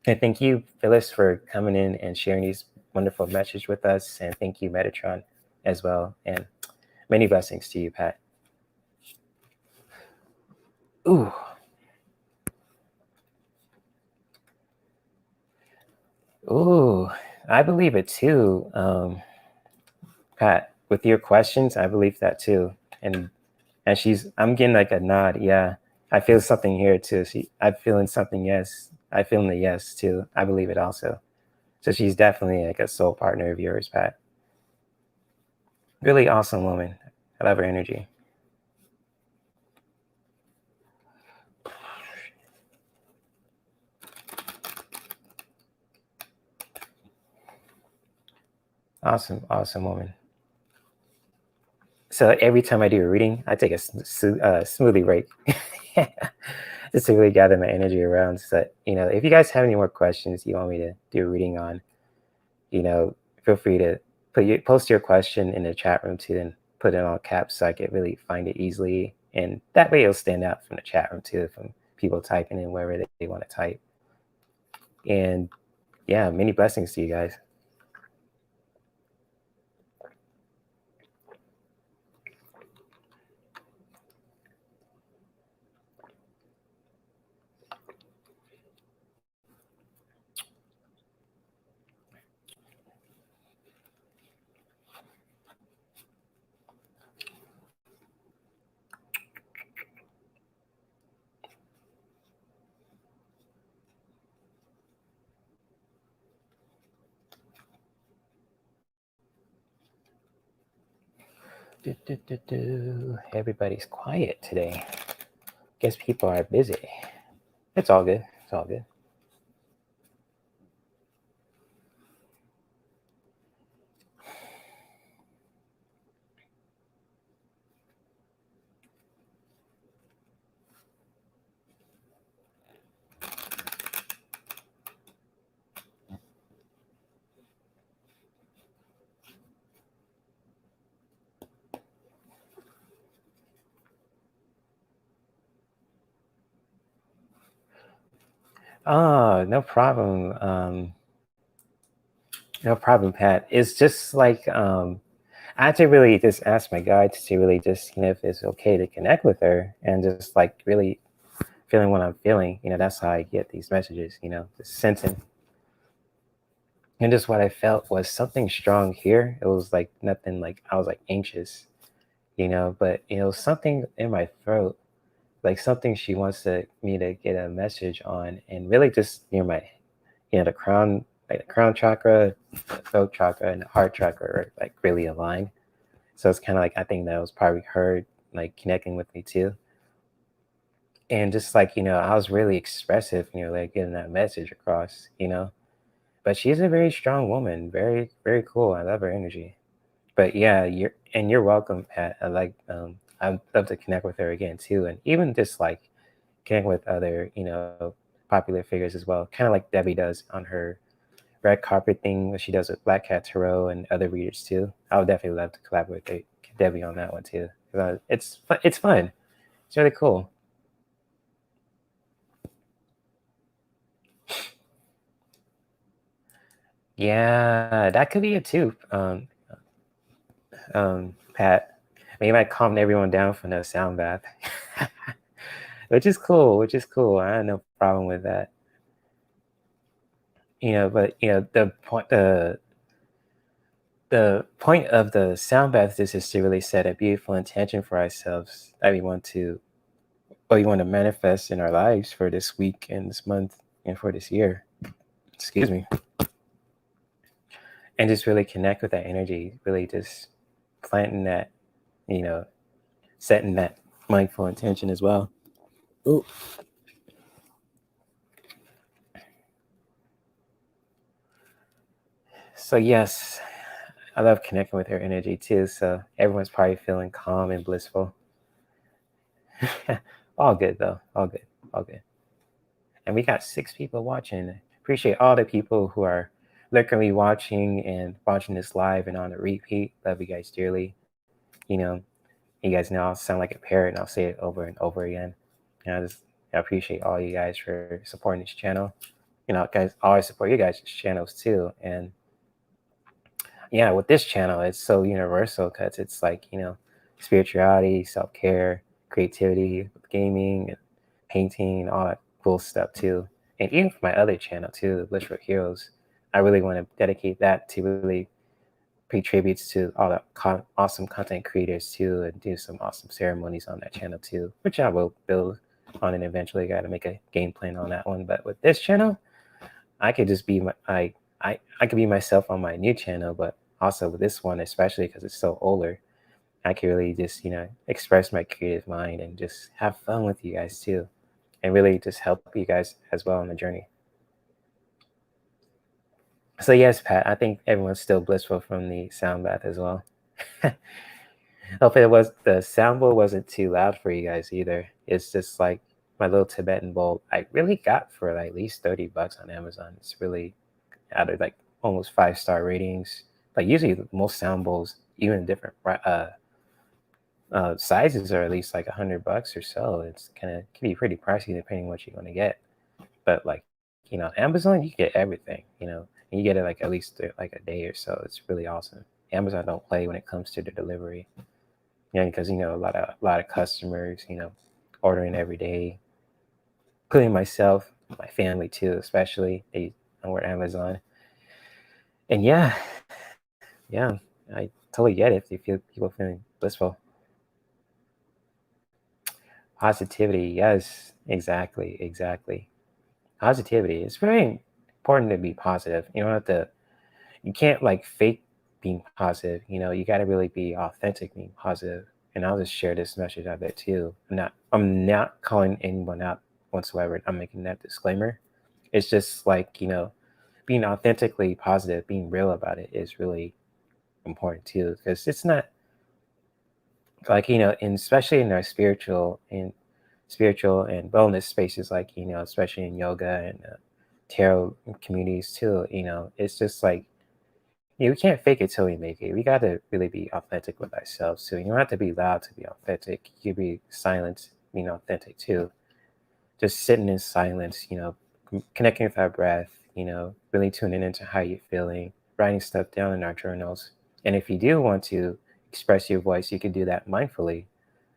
And thank you, Phyllis, for coming in and sharing these wonderful messages with us. And thank you, Metatron, as well. And many blessings to you, Pat. Ooh. Ooh, I believe it too. Pat, with your questions, I believe that too. And I'm getting like a nod. Yeah, I feel something here too. I'm feeling something. Yes, I feel the yes too. I believe it also. So she's definitely like a soul partner of yours, Pat. Really awesome woman. I love her energy. Awesome, awesome woman. So every time I do a reading, I take a smoothie break just to really gather my energy around. So, if you guys have any more questions you want me to do a reading on, feel free to post your question in the chat room too, and put it on caps so I can really find it easily. And that way it'll stand out from the chat room too, from people typing in wherever they want to type. And yeah, many blessings to you guys. Everybody's quiet today. Guess people are busy. It's all good. It's all good. Oh, no problem. No problem, Pat. It's just like I had to really just ask my guides to really just, if it's okay to connect with her and just like really feeling what I'm feeling. That's how I get these messages, just sensing. And just what I felt was something strong here. It was like nothing like I was like anxious, but something in my throat, like something she wants me to get a message on, and really just near my, the crown, like the crown chakra, the throat chakra, and the heart chakra are like really aligned. So it's kind of like I think that was probably her like connecting with me too. And just like, I was really expressive, like getting that message across, But she's a very strong woman, very, very cool. I love her energy. But yeah, you're welcome, Pat. I'd love to connect with her again too. And even just like connect with other, popular figures as well. Kind of like Debbie does on her red carpet thing, what she does with Black Cat Tarot and other readers too. I would definitely love to collaborate with Debbie on that one too. It's fun. It's fun. It's really cool. Yeah, that could be it too. Pat, maybe might calm everyone down from the sound bath, which is cool. Which is cool. I have no problem with that. But the point of the sound bath is to really set a beautiful intention for ourselves that we want to manifest in our lives for this week and this month and for this year. Excuse me. And just really connect with that energy, really just planting that, setting that mindful intention as well. Ooh. So yes, I love connecting with her energy too. So everyone's probably feeling calm and blissful. All good though. All good. All good. And we got 6 people watching. Appreciate all the people who are literally watching and watching this live and on the repeat. Love you guys dearly. You know, you guys know I'll sound like a parrot and I'll say it over and over again. And I appreciate all you guys for supporting this channel. Guys, I always support you guys' channels too. And yeah, with this channel, it's so universal because it's like, spirituality, self-care, creativity, gaming, and painting, all that cool stuff too. And even for my other channel too, the Blissful Heroes, I really want to dedicate that to really pay tributes to all the awesome content creators too, and do some awesome ceremonies on that channel too, which I will build on and eventually got to make a game plan on that one. But with this channel, I could just be I could be myself on my new channel, but also with this one, especially because it's so older, I can really just, express my creative mind and just have fun with you guys too. And really just help you guys as well on the journey. So yes, Pat, I think everyone's still blissful from the sound bath as well. Hopefully the sound bowl wasn't too loud for you guys either. It's just like my little Tibetan bowl I really got for like at least $30 on Amazon. It's really out of like almost 5-star ratings. Like usually most sound bowls, even different sizes, are at least like $100 or so. It's can be pretty pricey depending on what you're going to get. But like, Amazon, you get everything, and you get it like at least like a day or so. It's really awesome. Amazon don't play when it comes to the delivery. Because a lot of customers, ordering every day, including myself, my family too, especially. They order Amazon. And yeah, I totally get it if you feel people feeling blissful. Positivity, yes, exactly. Positivity. It's very important to be positive. You can't like fake being positive. You got to really be authentic being positive. And I'll just share this message out there too. I'm not calling anyone out whatsoever. I'm making that disclaimer. It's just like, being authentically positive, being real about it is really important too. Because it's not like, especially in our spiritual and wellness spaces, like, especially in yoga and tarot communities too, it's just like, we can't fake it till we make it. We got to really be authentic with ourselves too. You don't have to be loud to be authentic. You can be silent, being authentic too. Just sitting in silence, connecting with our breath, really tuning into how you're feeling, writing stuff down in our journals. And if you do want to express your voice, you can do that mindfully.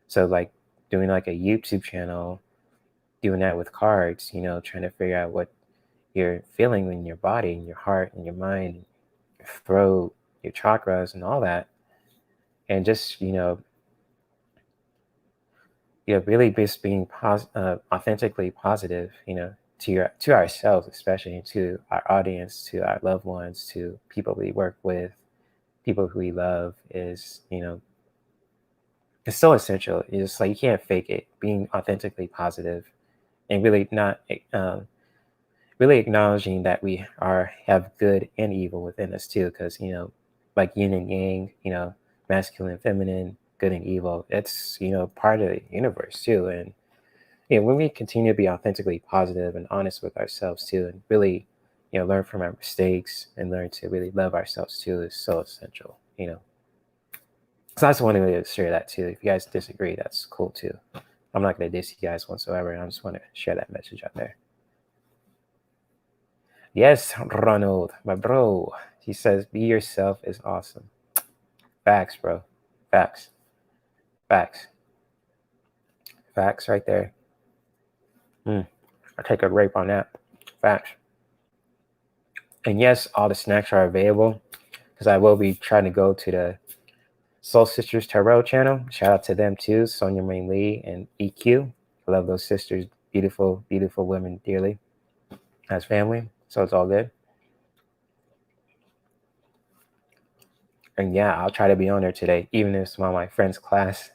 So like doing like a YouTube channel, doing that with cards, trying to figure out what you're feeling in your body, in your heart, in your mind, your throat, your chakras, and all that. And just, really just being authentically positive, to ourselves, especially to our audience, to our loved ones, to people we work with, people who we love is, it's so essential. It's like you can't fake it. Being authentically positive and really not really acknowledging that we have good and evil within us too, because like yin and yang, masculine and feminine, good and evil, it's part of the universe too. And when we continue to be authentically positive and honest with ourselves too, and really learn from our mistakes and learn to really love ourselves too, is so essential. So I just wanted to share that too. If you guys disagree, that's cool too. I'm not going to diss you guys whatsoever. I just want to share that message out there. Yes, Ronald, my bro. He says, be yourself is awesome. Facts, bro. Facts. Facts. Facts right there. I take a rape on that. Facts. And yes, all the snacks are available because I will be trying to go to the Soul Sisters Tarot channel. Shout out to them too, Sonia Marie Lee and EQ. I love those sisters. Beautiful, beautiful women dearly as family. So it's all good. And yeah, I'll try to be on there today, even if it's on my friend's class.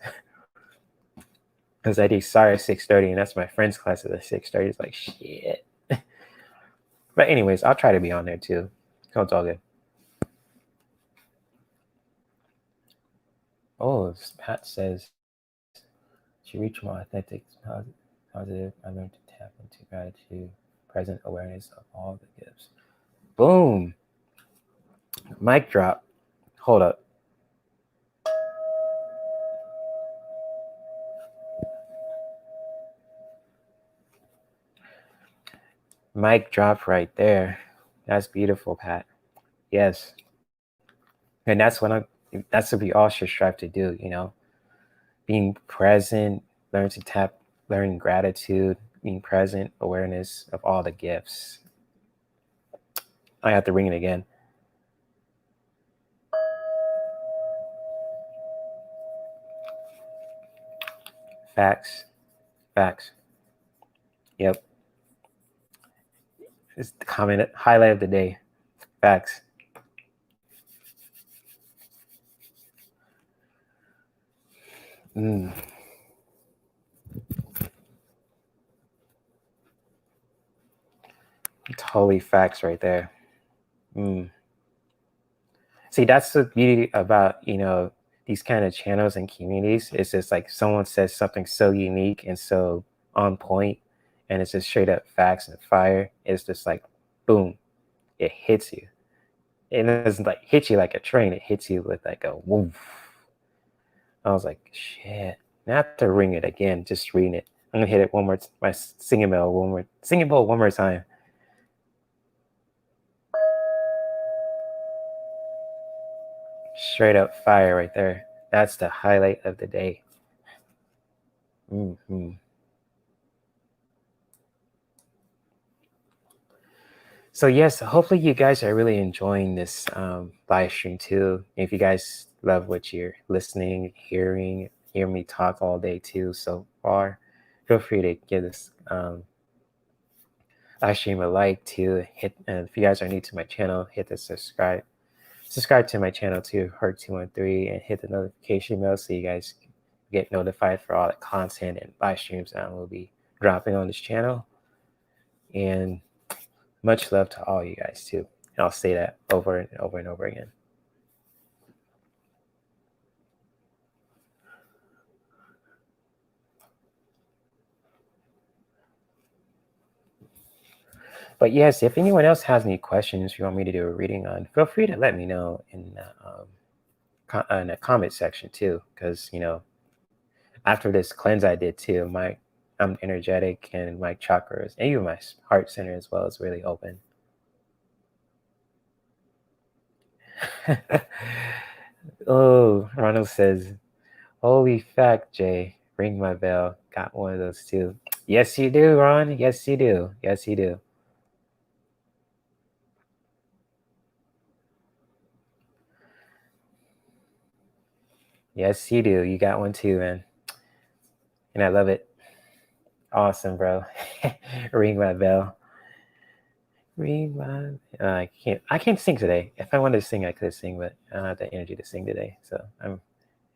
Because I do sorry at 6:30, and that's my friend's class at 6:30. It's like shit. But anyways, I'll try to be on there too. So it's all good. Oh, Pat says, to reach more authentic, positive, I learned to tap into gratitude, present awareness of all the gifts. Boom. Mic drop. Hold up. Mic drop right there. That's beautiful, Pat. Yes. And that's what we all should strive to do, being present, learning gratitude, being present, awareness of all the gifts. I have to ring it again. Facts. Facts. Yep. It's the comment highlight of the day. Facts. Totally facts right there. See, that's the beauty about, these kind of channels and communities. It's just like someone says something so unique and so on point, and it's just straight up facts and fire. It's just like, boom, it hits you. It doesn't like hit you like a train. It hits you with like a woof. I was like, shit. Now I have to ring it again. Just reading it. I'm gonna hit it one more. My singing bowl one more time. Straight up fire right there. That's the highlight of the day. So yes, hopefully you guys are really enjoying this live stream too. If you guys love what you're listening, hear me talk all day too so far, feel free to give this live stream a like too. And if you guys are new to my channel, hit the subscribe to my channel too, Heart213, and hit the notification bell so you guys get notified for all the content and live streams that will be dropping on this channel. And much love to all you guys too. And I'll say that over and over and over again. But yes, if anyone else has any questions you want me to do a reading on, feel free to let me know in the comment section too. Because after this cleanse I did too, I'm energetic and my chakras and even my heart center as well is really open. Oh, Ronald says, holy fact, Jay, ring my bell. Got one of those too. Yes, you do, Ron. Yes, you do. Yes, you do. Yes, you do. You got one too, man. And I love it. Awesome, bro. Ring my bell. Ring my. I can't sing today. If I wanted to sing, I could sing, but I don't have the energy to sing today. So I'm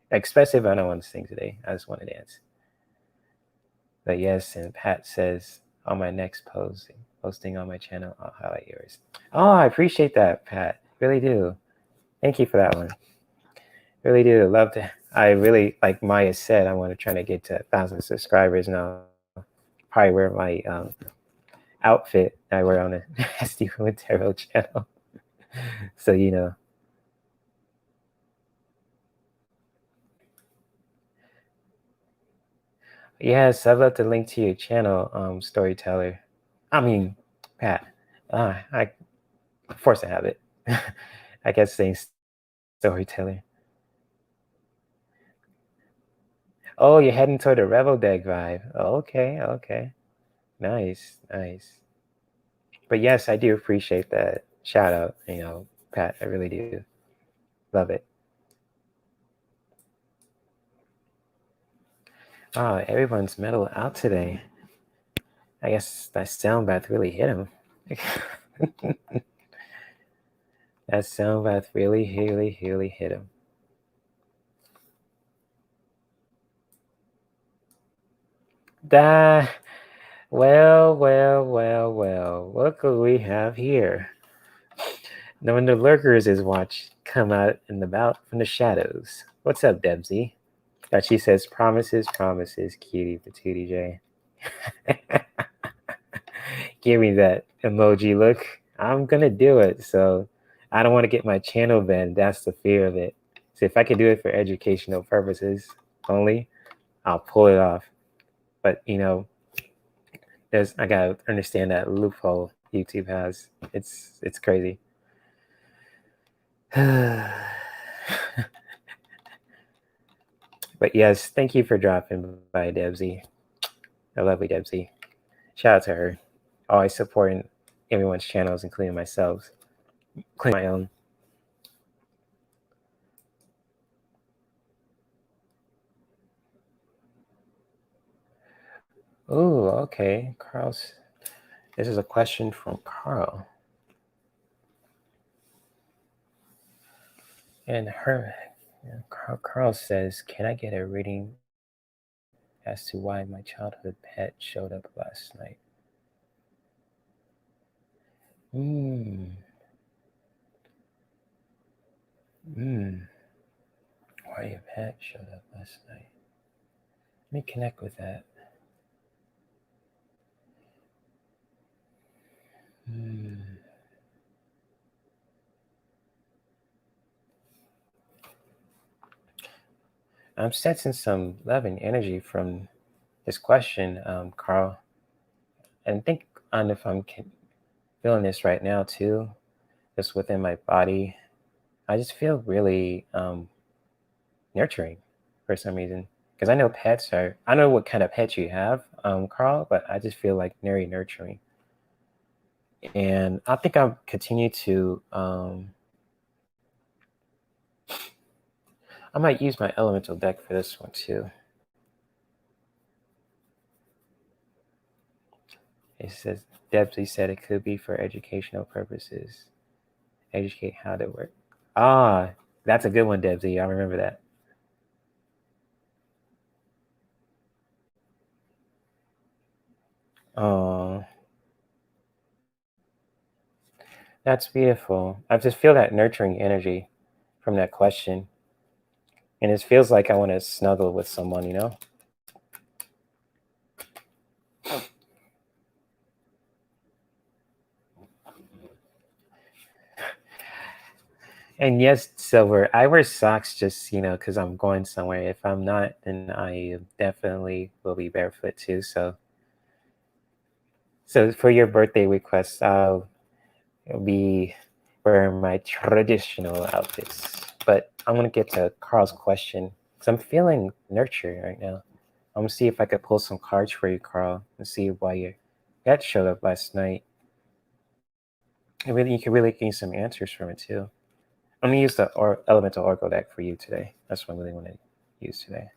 expressive. I don't want to sing today. I just want to dance. But yes, and Pat says on my next posting on my channel, I'll highlight yours. Oh, I appreciate that, Pat. Really do. Thank you for that one. Really do. Love to. I really, like Maya said, I want to try to get to 1,000 subscribers now. Probably wear my outfit I wear on the Nasty Woman Tarot channel. So Yes, I'd love to link to your channel, Storyteller. I mean, Pat. I force a habit. I guess saying Storyteller. Oh, you're heading toward the Revel deck vibe. Okay. Nice. But yes, I do appreciate that shout out, Pat. I really do. Love it. Oh, everyone's metal out today. I guess that sound bath really hit him. That sound bath really hit him. Well. What could we have here? Now, when the lurkers is come out and about from the shadows. What's up, Debsy? She says, promises, promises, cutie patootie J. Give me that emoji look. I'm going to do it. So I don't want to get my channel banned. That's the fear of it. So if I can do it for educational purposes only, I'll pull it off. But, I got to understand that loophole YouTube has. It's crazy. But yes, thank you for dropping by, Debsy. The lovely Debsy. Shout out to her. Always supporting everyone's channels, including myself, including my own. Oh, okay. Carl's. This is a question from Carl. And Carl says, can I get a reading as to why my childhood pet showed up last night? Why your pet showed up last night? Let me connect with that. I'm sensing some love and energy from this question, Carl. And think on if I'm feeling this right now too, just within my body. I just feel really nurturing for some reason. Because I know I know what kind of pets you have, Carl, but I just feel like very nurturing. And I think I'll continue to, I might use my elemental deck for this one too. It says, Debsy said it could be for educational purposes. Educate how to work. Ah, that's a good one, Debsy. I remember that. Oh, that's beautiful. I just feel that nurturing energy from that question. And it feels like I want to snuggle with someone, And yes, Silver, I wear socks just, because I'm going somewhere. If I'm not, then I definitely will be barefoot too. So for your birthday request, I'll be wearing my traditional outfits. But I'm going to get to Carl's question because I'm feeling nurtured right now. I'm going to see if I could pull some cards for you, Carl, and see why your pet showed up last night. And you can really gain some answers from it too. I'm going to use the Elemental Oracle deck for you today. That's what I really want to use today.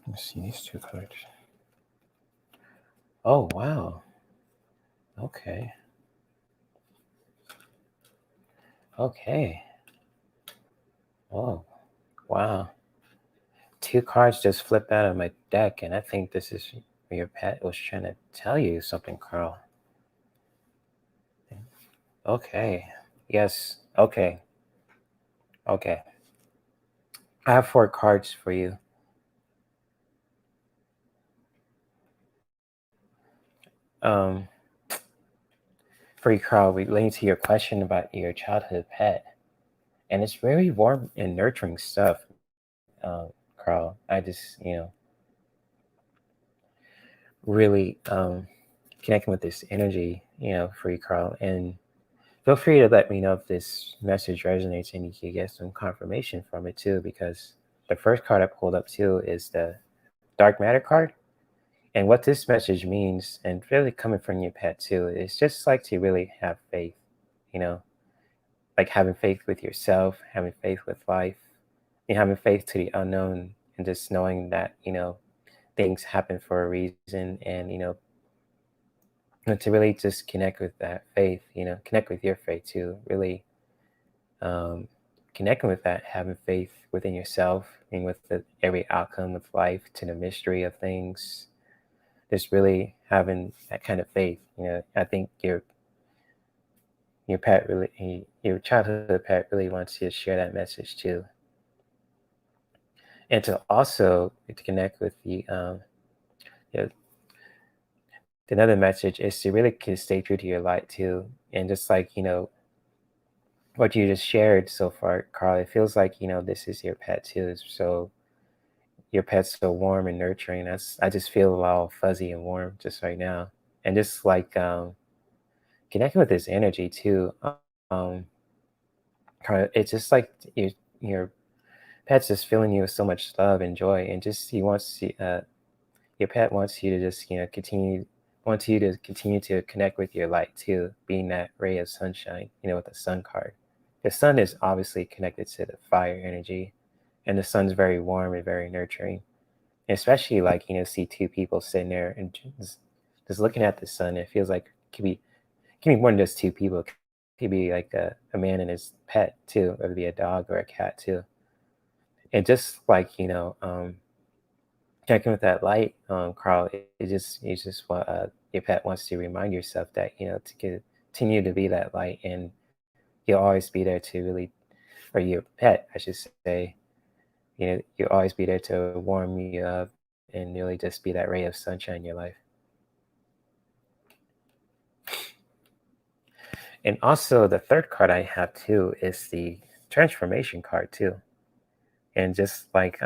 Let's see these two cards. Oh, wow. Okay. Okay. Oh, wow. Two cards just flipped out of my deck, and I think this is where your pet was trying to tell you something, Carl. Okay. Yes. Okay. Okay. I have four cards for you. Um, for you, Carl, relating to your question about your childhood pet, and it's very warm and nurturing stuff, Carl. I just, really connecting with this energy, for you, Carl, and feel free to let me know if this message resonates and you can get some confirmation from it too, because the first card I pulled up too is the Dark Matter card. And what this message means, and really coming from your pet too, is just like to really have faith, you know, like having faith with yourself, having faith with life, and having faith to the unknown, and just knowing that, things happen for a reason, and to really just connect with that faith, connect with your faith too, really um, connecting with that, having faith within yourself and with every outcome of life, to the mystery of things, just really having that kind of faith. I think your pet really, your childhood pet really wants you to share that message too, and to also to connect with you know, another message is to really stay true to your light too, and just like what you just shared so far, Carl. It feels like this is your pet too, so your pet's so warm and nurturing. I just feel all fuzzy and warm just right now, and just like connecting with this energy too. Um, it's just like your pet's just filling you with so much love and joy, and just he wants to, your pet wants you to just continue wants you to continue to connect with your light too, being that ray of sunshine. With the sun card, the sun is obviously connected to the fire energy, and the sun's very warm and very nurturing. Especially like see two people sitting there and just looking at the sun. It feels like it could be more than just two people. It could be like a man and his pet too, whether it be a dog or a cat too. And just like checking with that light, Carl, it's just what your pet wants to remind yourself that to continue to be that light, and you'll always be there to really, or your pet I should say, you'll always be there to warm you up and really just be that ray of sunshine in your life. And also the third card I have too is the transformation card too. And just like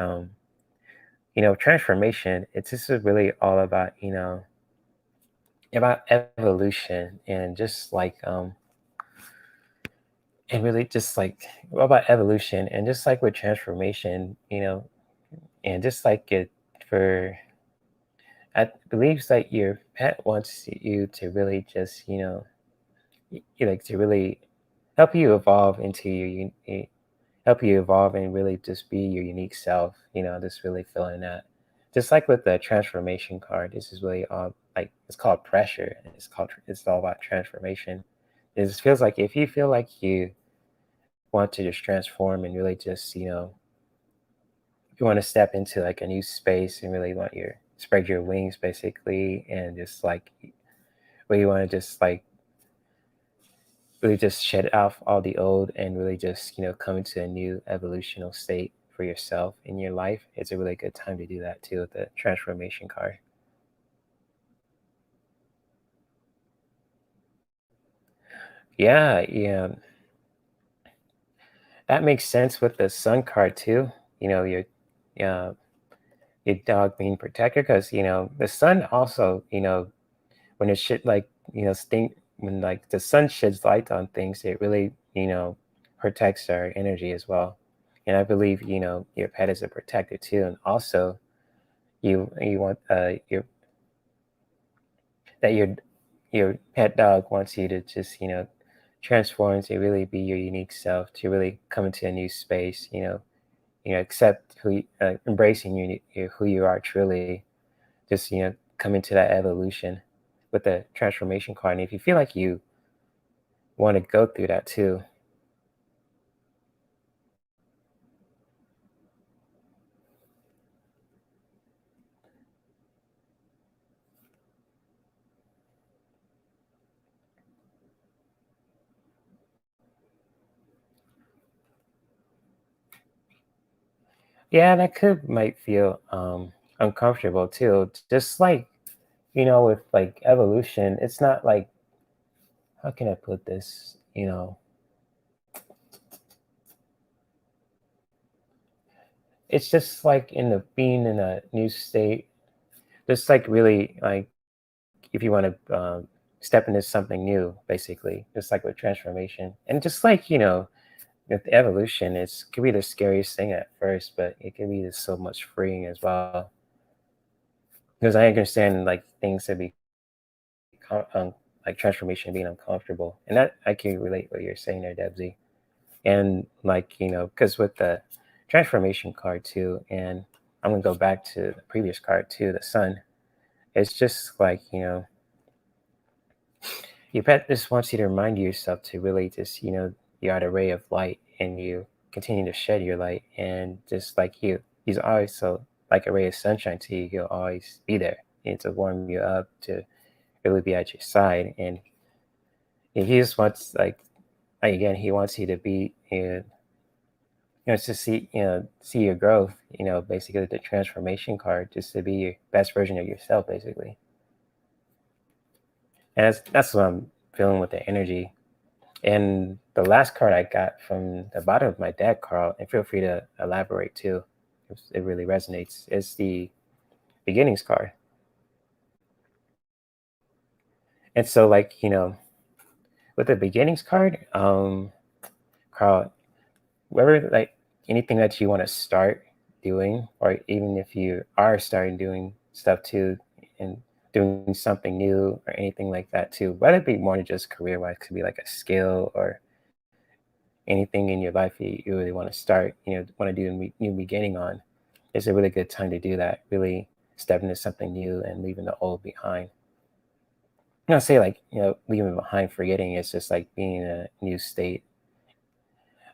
transformation, it's just really all about evolution, and just like and really just like all about evolution, and just like with transformation, and just like it for I believe that your pet wants you to really just like to really help you evolve into help you evolve and really just be your unique self. Just really feeling that. Just like with the transformation card, this is really all like it's called pressure, and it's all about transformation. It just feels like if you feel like you want to just transform and really just you want to step into like a new space and really want your spread your wings basically, and just like where you want to just like really just shed off all the old and really just come into a new evolutional state for yourself in your life. It's a really good time to do that too with the transformation card. Yeah, that makes sense with the sun card too. Uh, your dog being protected, because the sun also, when it shit like stink when like the sun sheds light on things, it really protects our energy as well. And I believe your pet is a protector too, and also you want your that your pet dog wants you to just transform to really be your unique self, to really come into a new space, accept embracing who you are truly, just come into that evolution with the transformation card. And if you feel like you want to go through that too, Yeah, that could might feel uncomfortable too. Just like, with like evolution, it's not like, how can I put this? It's just like in the being in a new state, just like really like if you want to step into something new, basically, just like with transformation, and just like with evolution, it's could be the scariest thing at first, but it can be just so much freeing as well. Because I understand like things to be like transformation being uncomfortable, and that I can relate what you're saying there, Debsy. And like because with the transformation card too, and I'm gonna go back to the previous card too, the sun. It's just like your pet just wants you to remind yourself to really just you are the ray of light, and you continue to shed your light, and just like he's always so like a ray of sunshine to you. He'll always be there and to warm you up, to really be at your side, and he just wants like, again, he wants you to be to see your growth, basically the transformation card, just to be your best version of yourself, basically. And that's what I'm feeling with the energy. And the last card I got from the bottom of my deck, Carl, and feel free to elaborate too, if it really resonates, is the beginnings card. And so, like, with the beginnings card, Carl, whatever, like, anything that you want to start doing, or even if you are starting doing stuff too, and doing something new or anything like that too, whether it be more than just career wise, could be like a skill or anything in your life you really want to start, want to do a new beginning on, it's a really good time to do that. Really step into something new and leaving the old behind. Not say like, leaving behind, forgetting. It's just like being in a new state,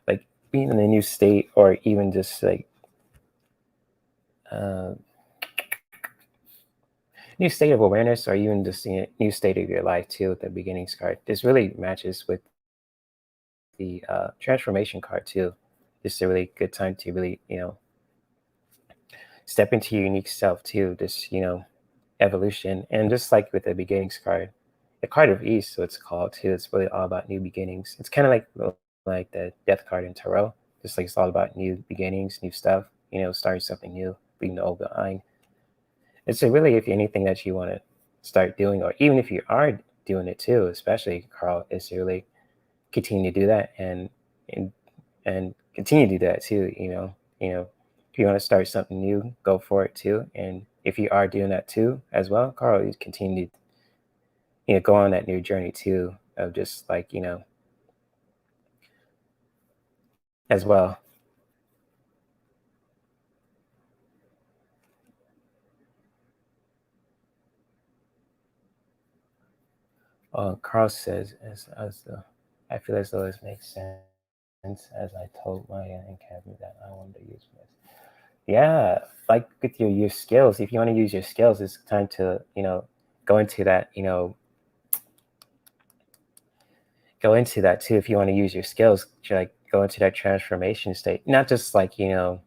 like being in a new state, or even just like uh, new state of awareness, or even just a new state of your life too. With the beginnings card, this really matches with the transformation card too. This is a really good time to really, step into your unique self too. This, evolution, and just like with the beginnings card, the card of ease, so it's called too, it's really all about new beginnings. It's kind of like the death card in tarot, just like it's all about new beginnings, new stuff, starting something new, leaving the old behind. It's a really, if anything that you want to start doing, or even if you are doing it too, especially Carl, is to really continue to do that, and and continue to do that too. If you want to start something new, go for it too. And if you are doing that too as well, Carl, you continue to go on that new journey too, of just like as well. Carl says, as the I feel as though this makes sense, as I told Maya and Kevin that I wanted to use this. Yeah, like with your skills, if you want to use your skills, it's time to go into that, go into that too. If you want to use your skills to like go into that transformation state, not just like how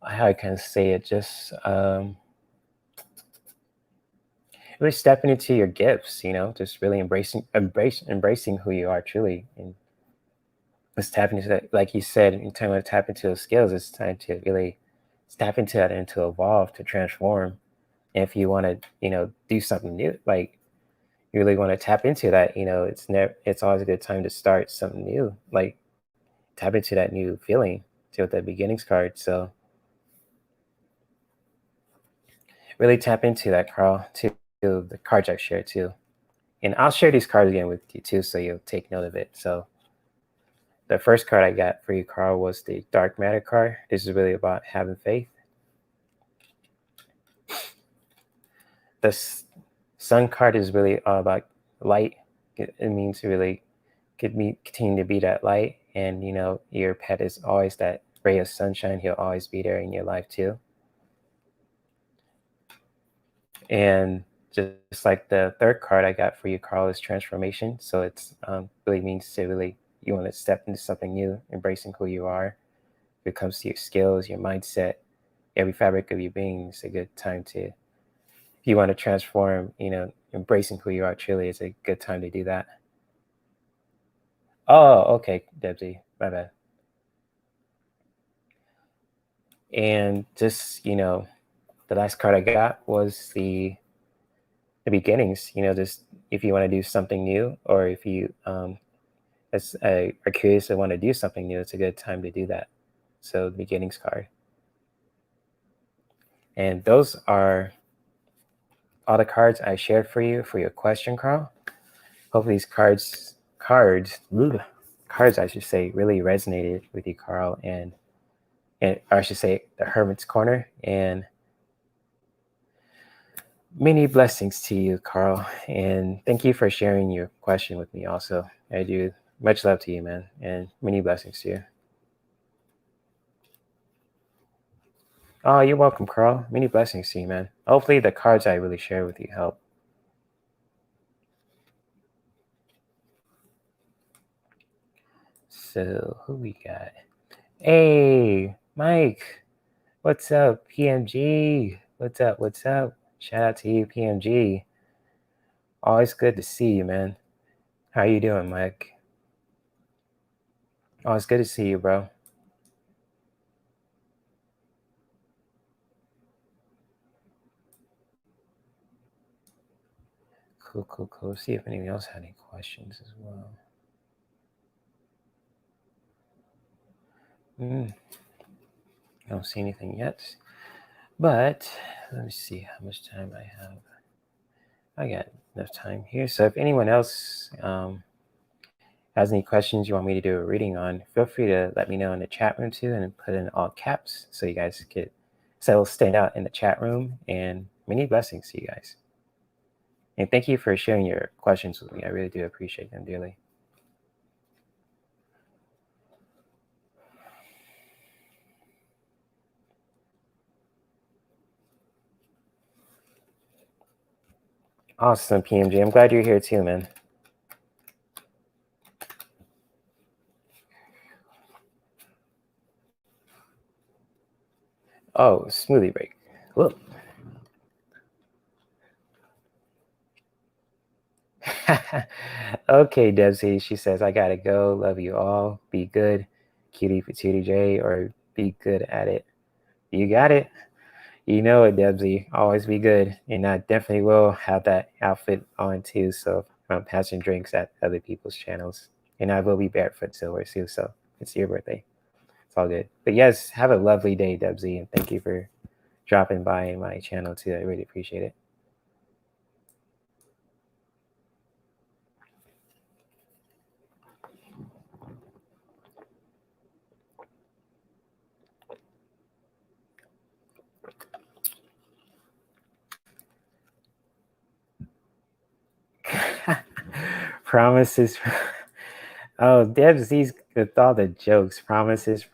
I can say it, just really stepping into your gifts, just really embracing who you are truly, and just tapping into that, like you said, in time to tap into those skills, it's time to really tap into that and to evolve, to transform. And if you want to, do something new, like you really want to tap into that, it's always a good time to start something new, like tap into that new feeling to with the beginnings card. So really tap into that, Carl, to the cards I've shared too. And I'll share these cards again with you too, so you'll take note of it. So the first card I got for you, Carl, was the Dark Matter card. This is really about having faith. The Sun card is really all about light. It means to really continue to be that light, and your pet is always that ray of sunshine. He'll always be there in your life too. And just like the third card I got for you, Carl, is transformation. So it's really means to really, you want to step into something new, embracing who you are, it comes to your skills, your mindset, every fabric of your being. It's a good time to, if you want to transform, embracing who you are truly, it's a good time to do that. Oh, okay, Debsy, my bad. And just, the last card I got was the beginnings. Just if you want to do something new, or if you are curious and want to do something new, it's a good time to do that. So the beginnings card. And those are all the cards I shared for you for your question, Carl. Hopefully these cards I should say, really resonated with you, Carl, and or I should say the Hermit's Corner. And many blessings to you, Carl, and thank you for sharing your question with me also. I do. Much love to you, man, and many blessings to you. Oh, you're welcome, Carl. Many blessings to you, man. Hopefully the cards I really share with you help. So who we got? Hey, Mike. What's up, PMG? What's up? What's up? Shout out to you, PMG. Always good to see you, man. How you doing, Mike? Always good to see you, bro. Cool. See if anyone else had any questions as well. I don't see anything yet, but let me see how much time I have. I got enough time here. So if anyone else has any questions you want me to do a reading on, feel free to let me know in the chat room too, and put in all caps so you guys get, so it'll stand out in the chat room. And many blessings to you guys. And thank you for sharing your questions with me. I really do appreciate them dearly. Awesome, PMJ. I'm glad you're here too, man. Oh, smoothie break. Look. Okay, Debsy. She says, I gotta go. Love you all. Be good. Cutie Patootie J, or be good at it. You got it. You know it, Debsy. Always be good. And I definitely will have that outfit on too. So I'm passing drinks at other people's channels. And I will be barefoot silver too. So it's your birthday. It's all good. But yes, have a lovely day, Debsy. And thank you for dropping by my channel too. I really appreciate it. Promises. Oh, Debsy's with all the jokes. Promises.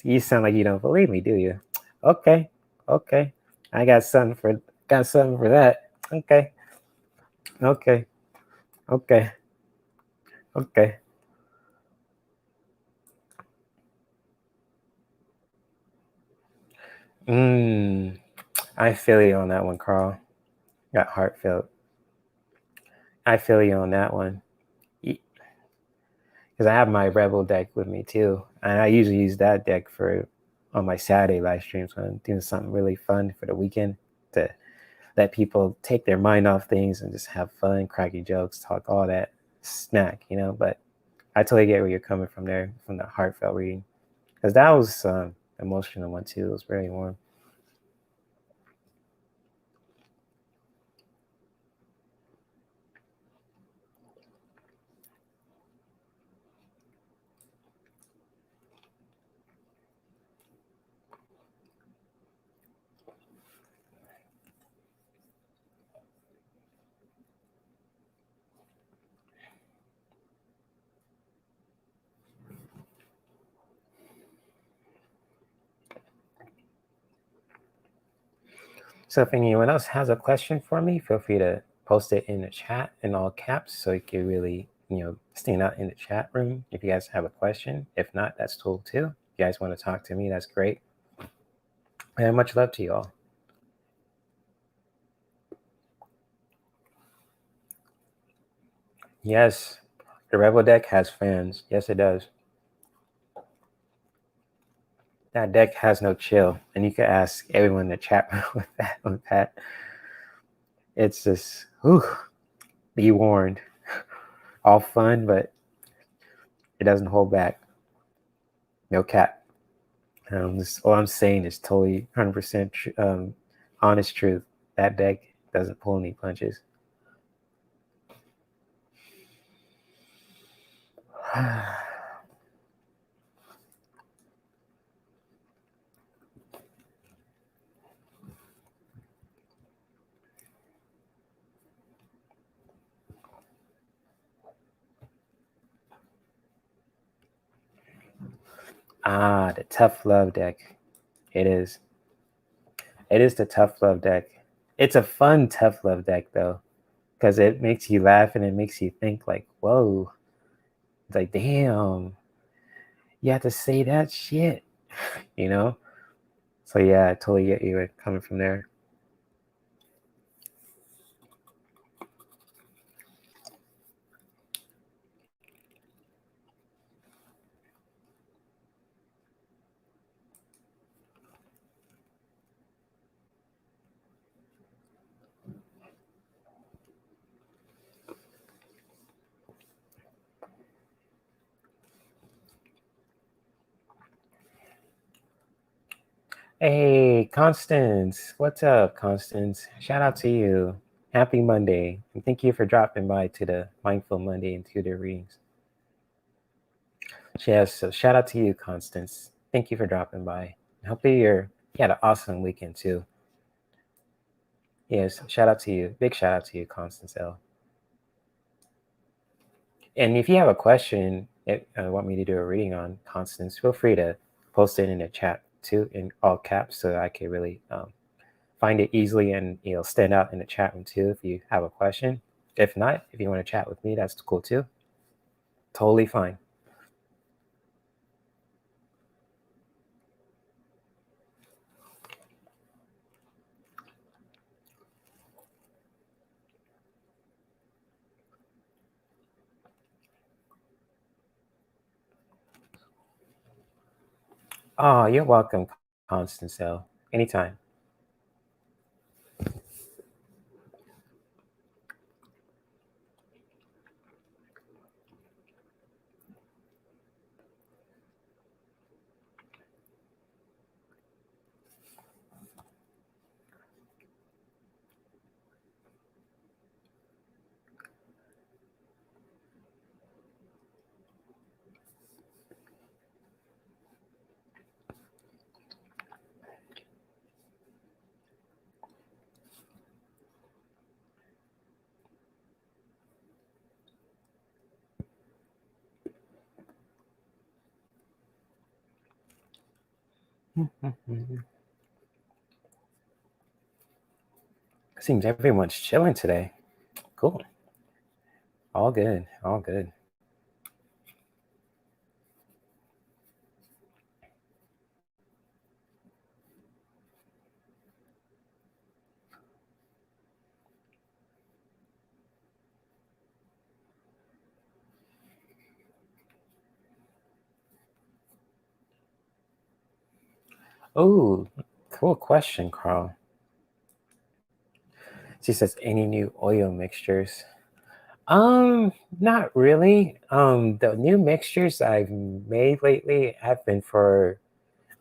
You sound like you don't believe me, do you? Okay. I got something for that. Okay. I feel you on that one, Carl. Got heartfelt. I feel you on that one. Because I have my Rebel deck with me too. And I usually use that deck on my Saturday live streams when I'm doing something really fun for the weekend, to let people take their mind off things and just have fun, cracky jokes, talk all that smack, But I totally get where you're coming from there, from the heartfelt reading. Because that was emotional one too. It was very warm. So if anyone else has a question for me, feel free to post it in the chat in all caps so it can really, stand out in the chat room if you guys have a question. If not, that's cool too. you guys want to talk to me, that's great. And much love to you all. Yes, the Rebel deck has fans. Yes, it does. That deck has no chill, and you can ask everyone in the chat with that. With that, it's just, whew, be warned. All fun, but it doesn't hold back. No cap. All I'm saying is totally 100% honest truth. That deck doesn't pull any punches. The tough love deck. It is. It is the tough love deck. It's a fun tough love deck though, because it makes you laugh and it makes you think like, whoa. It's like, damn, you have to say that shit, you know? So yeah, I totally get you coming from there. Hey, Constance. What's up, Constance? Shout out to you. Happy Monday. And thank you for dropping by to the Mindful Monday and Tutor readings. Yes, so shout out to you, Constance. Thank you for dropping by. Hopefully you had an awesome weekend too. Yes, shout out to you. Big shout out to you, Constance L. And if you have a question want me to do a reading on, Constance, feel free to post it in the chat too in all caps so I can really find it easily and stand out in the chat room too if you have a question. If not, if you want to chat with me, that's cool too. Totally fine. Oh, you're welcome, Constance L. Anytime. Seems everyone's chilling today. Cool. All good. All good. Oh, cool question, Carl. She says, any new oil mixtures? Not really. The new mixtures I've made lately have been for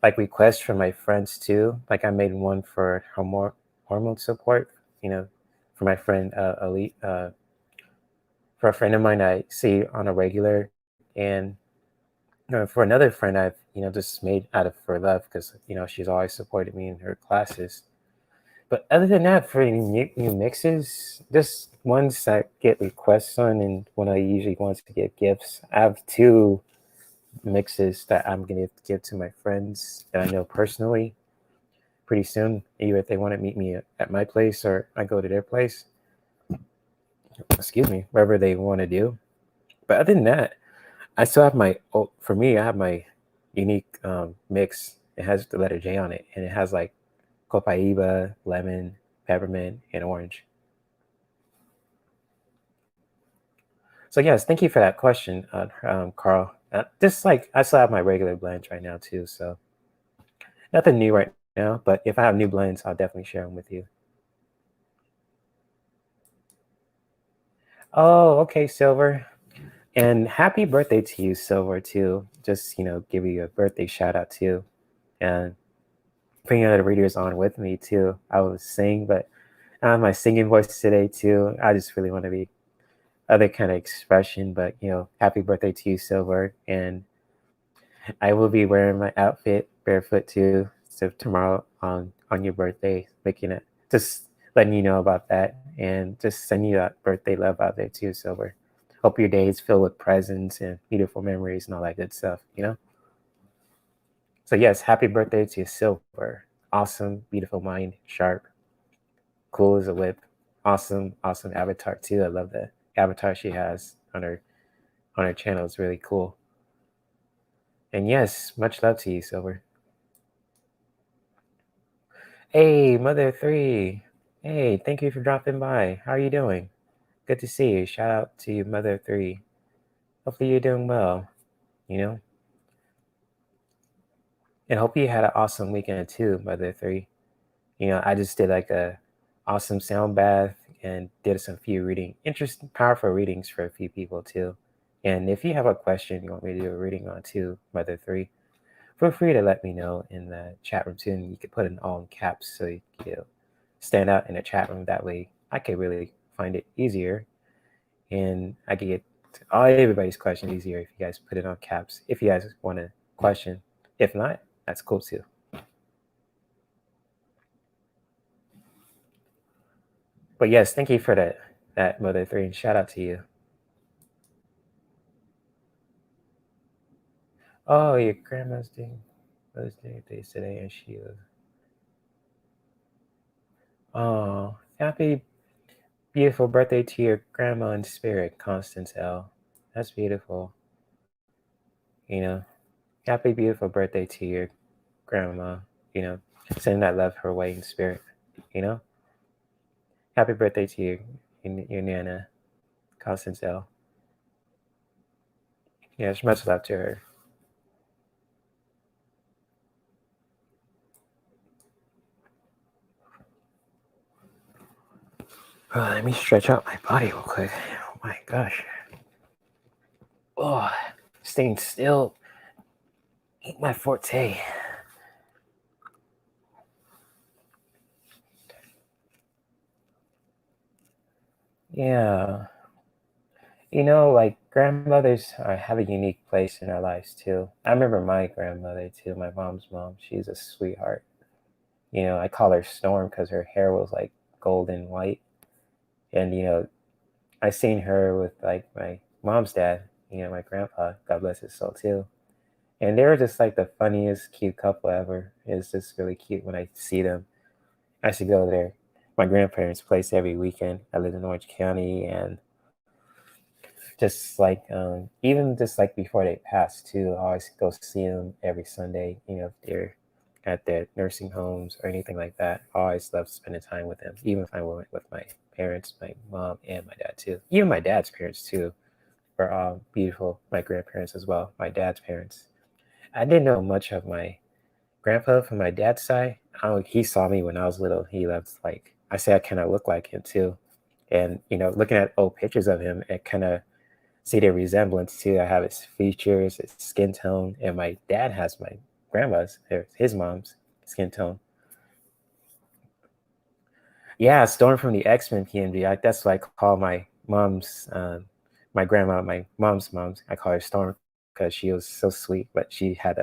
like requests from my friends too. Like I made one for hormone support, for my friend Elite, for a friend of mine I see on a regular, and for another friend I've just made out of for love because she's always supported me in her classes. But other than that, for any new mixes, just ones that get requests on, and when I usually want to get gifts, I have two mixes that I'm going to give to my friends that I know personally pretty soon. Either if they want to meet me at my place or I go to their place. Excuse me, wherever they want to do. But other than that, I still have for me, I have my unique mix. It has the letter J on it, and it has like copaiba, lemon, peppermint, and orange. So yes, thank you for that question, Carl. Just like I still have my regular blends right now too, so nothing new right now. But if I have new blends, I'll definitely share them with you. Oh, okay, Silver. And happy birthday to you, Silver, too. Just, give you a birthday shout out too. And bringing other readers on with me too. I was sing, but I have my singing voice today too. I just really want to be other kind of expression, but happy birthday to you, Silver. And I will be wearing my outfit barefoot too. So tomorrow on your birthday, making it just letting you know about that and just sending you that birthday love out there too, Silver. Hope your day is filled with presents and beautiful memories and all that good stuff. So yes, happy birthday to Silver. Awesome, beautiful mind, sharp, cool as a whip. Awesome, awesome avatar too. I love the avatar she has on her channel. It's really cool. And yes, much love to you, Silver. Hey, Mother Three. Hey, thank you for dropping by. How are you doing? Good to see you. Shout out to you, Mother Three. Hopefully you're doing well, you know? And hope you had an awesome weekend too, Mother Three. I just did like a awesome sound bath and did some few interesting, powerful readings for a few people too. And if you have a question you want me to do a reading on too, Mother Three, feel free to let me know in the chat room too. And you can put it all in caps so you can stand out in the chat room. That way I could really find it easier and I could get all everybody's questions easier if you guys put it on caps. If you guys want a question, if not, that's cool too. But yes, thank you for that Mother Three, and shout out to you. Oh, your grandma's doing Mother's Day days today, and she was. Oh, happy beautiful birthday to your grandma in spirit, Constance L. That's beautiful. You know, happy beautiful birthday to your grandma. You know, send that love her way in spirit. You know, happy birthday to your nana, Constance L. Yes, much love to her. Let me stretch out my body real quick. Oh my gosh. Oh, staying still ain't my forte. Yeah. Like grandmothers have a unique place in our lives too. I remember my grandmother too, my mom's mom. She's a sweetheart. I call her Storm because her hair was like golden white. And, I seen her with like my mom's dad, my grandpa, God bless his soul too. And they were just like the funniest, cute couple ever. It's just really cute when I see them. I used to go there, my grandparents' place every weekend. I lived in Orange County, and just like even just like before they passed too, I always go see them every Sunday. If they're at their nursing homes or anything like that. I always love spending time with them, even if I went with my parents, my mom, and my dad too. Even my dad's parents too were all beautiful. My grandparents as well. My dad's parents. I didn't know much of my grandpa from my dad's side. He saw me when I was little. He loved like I say I kind of look like him too, and looking at old pictures of him, it kind of see the resemblance too. I have his features, his skin tone, and my dad has my grandma's, his mom's skin tone. Yeah, Storm from the X-Men PMD. That's what I call my mom's, my grandma, my mom's. I call her Storm because she was so sweet, but she has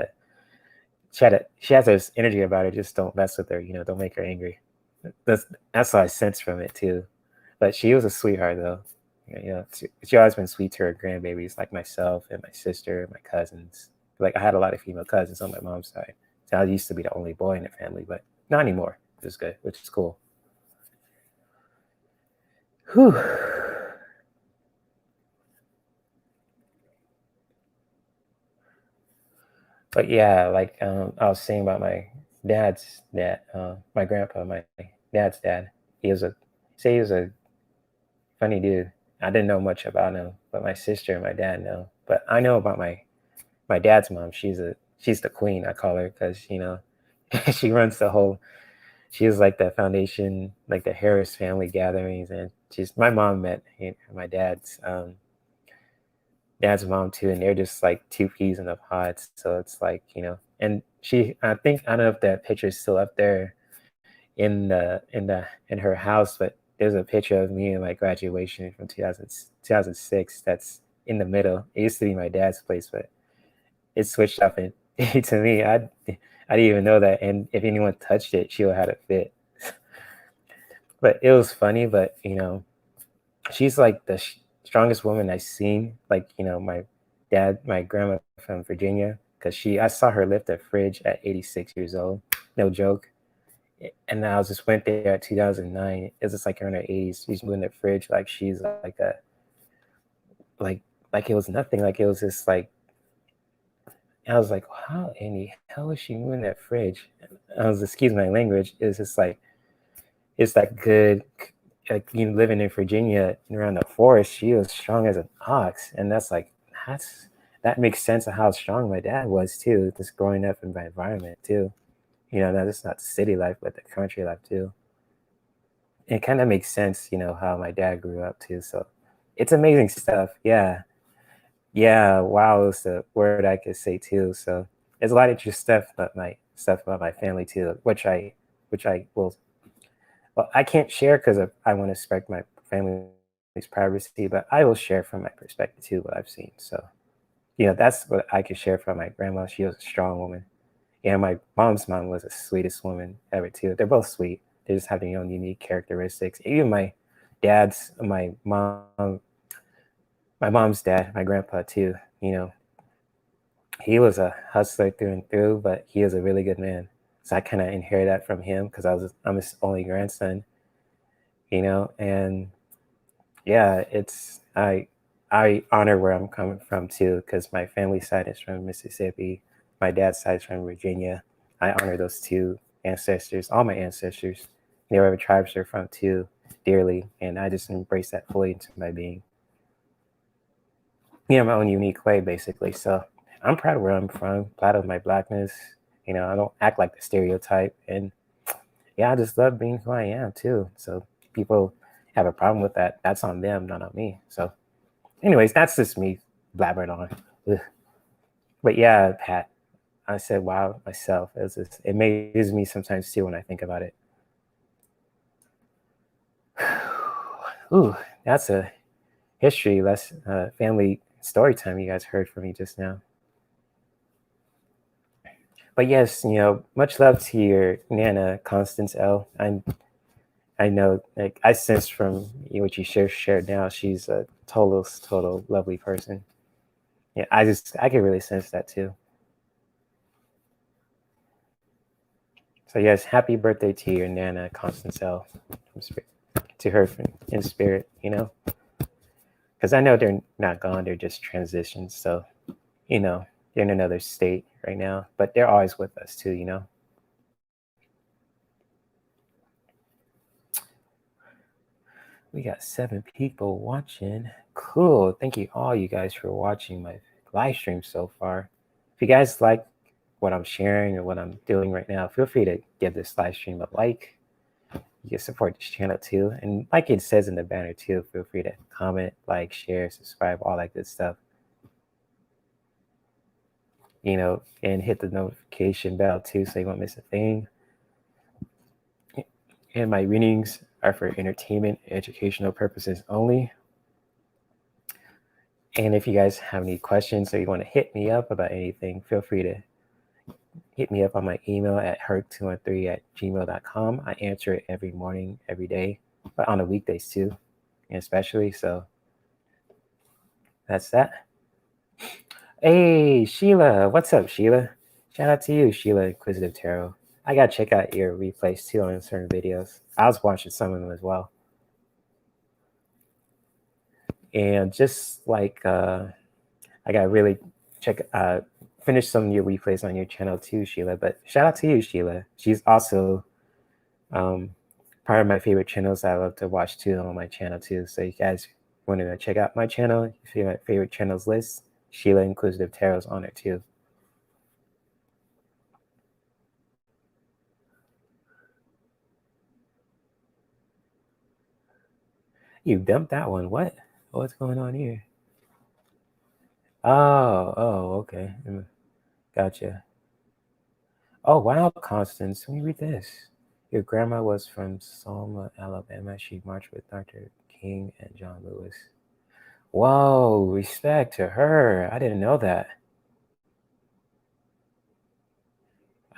this energy about her. Just don't mess with her. Don't make her angry. That's what I sense from it too. But she was a sweetheart though. She always been sweet to her grandbabies, like myself and my sister, my cousins. Like I had a lot of female cousins on my mom's side. So I used to be the only boy in the family, but not anymore. Which is good, which is cool. Whew. But yeah, like I was saying about my dad's dad, my grandpa, my dad's dad. He was a say he was a funny dude. I didn't know much about him, but my sister and my dad know. But I know about my dad's mom. She's the queen. I call her because she runs the whole. She was like the foundation, like the Harris family gatherings, and she's my mom met my dad's mom too, and they're just like two peas in a pod. So it's like and I think I don't know if that picture is still up there in her house, but there's a picture of me in my graduation from 2006 that's in the middle. It used to be my dad's place, but it switched up and to me. I didn't even know that, and if anyone touched it, she would have had a fit. But it was funny, but she's like the strongest woman I've seen. Like my grandma from Virginia, because I saw her lift a fridge at 86 years old. No joke. And I was just went there at 2009. It was just like her in her 80s. She's moving the fridge like she's like a like it was nothing. Like it was just like I was like, how in the hell is she moving that fridge? I was excuse my language. It's just like it's that good. Like living in Virginia and around the forest, she was strong as an ox, and that makes sense of how strong my dad was too. Just growing up in my environment too. Not just not the city life, but the country life too. It kind of makes sense, how my dad grew up too. So it's amazing stuff. Yeah. Yeah. Wow is the word I could say too. So there's a lot of interesting stuff about my family too, which I will, well, I can't share because I want to respect my family's privacy, but I will share from my perspective too, what I've seen. So, that's what I could share from my grandma. She was a strong woman. Yeah, my mom's mom was the sweetest woman ever too. They're both sweet. They just have their own unique characteristics. Even my mom's dad, my grandpa too. He was a hustler through and through, but he was a really good man. So I kind of inherited that from him because I'm his only grandson. And yeah, I honor where I'm coming from too because my family side is from Mississippi, my dad's side is from Virginia. I honor those two ancestors, all my ancestors, wherever tribes they're from too, dearly, and I just embrace that fully into my being. My own unique way, basically. So I'm proud of where I'm from, proud of my blackness. I don't act like the stereotype, and yeah, I just love being who I am too. So people have a problem with that. That's on them, not on me. So anyways, that's just me blabbering on. Ugh. But yeah, Pat, I said wow myself. It amazes me sometimes too when I think about it. Ooh, that's a history lesson, family story time you guys heard from me just now. But yes, much love to your Nana Constance L. I know, like I sense from what you shared now, she's a total lovely person. Yeah, I can really sense that too. So yes, happy birthday to your Nana Constance L. To her in spirit, because I know they're not gone; they're just transitions. So they're in another state right now, but they're always with us too. We got 7 people watching. Cool. Thank you all you guys for watching my live stream so far. If you guys like what I'm sharing or what I'm doing right now, feel free to give this live stream a like. You can support this channel too. And like it says in the banner too, feel free to comment, like, share, subscribe, all that good stuff. And hit the notification bell too so you won't miss a thing. And my readings are for entertainment, educational purposes only. And if you guys have any questions or you want to hit me up about anything, feel free to hit me up on my email at herc213@gmail.com. I answer it every morning, every day, but on the weekdays too, especially. So that's that. Hey, Sheila. What's up, Sheila? Shout out to you, Sheila Inquisitive Tarot. I got to check out your replays too on certain videos. I was watching some of them as well. And just like I got to really check finish some of your replays on your channel too, Sheila. But shout out to you, Sheila. She's also part of my favorite channels I love to watch too on my channel too. So you guys want to check out my channel, you see my favorite channels list, Sheila Inquisitive Tarot's on there too. You dumped that one. What? What's going on here? Oh, okay. Gotcha. Oh, wow, Constance. Let me read this. Your grandma was from Selma, Alabama. She marched with Dr. King and John Lewis. Whoa, respect to her. I didn't know that.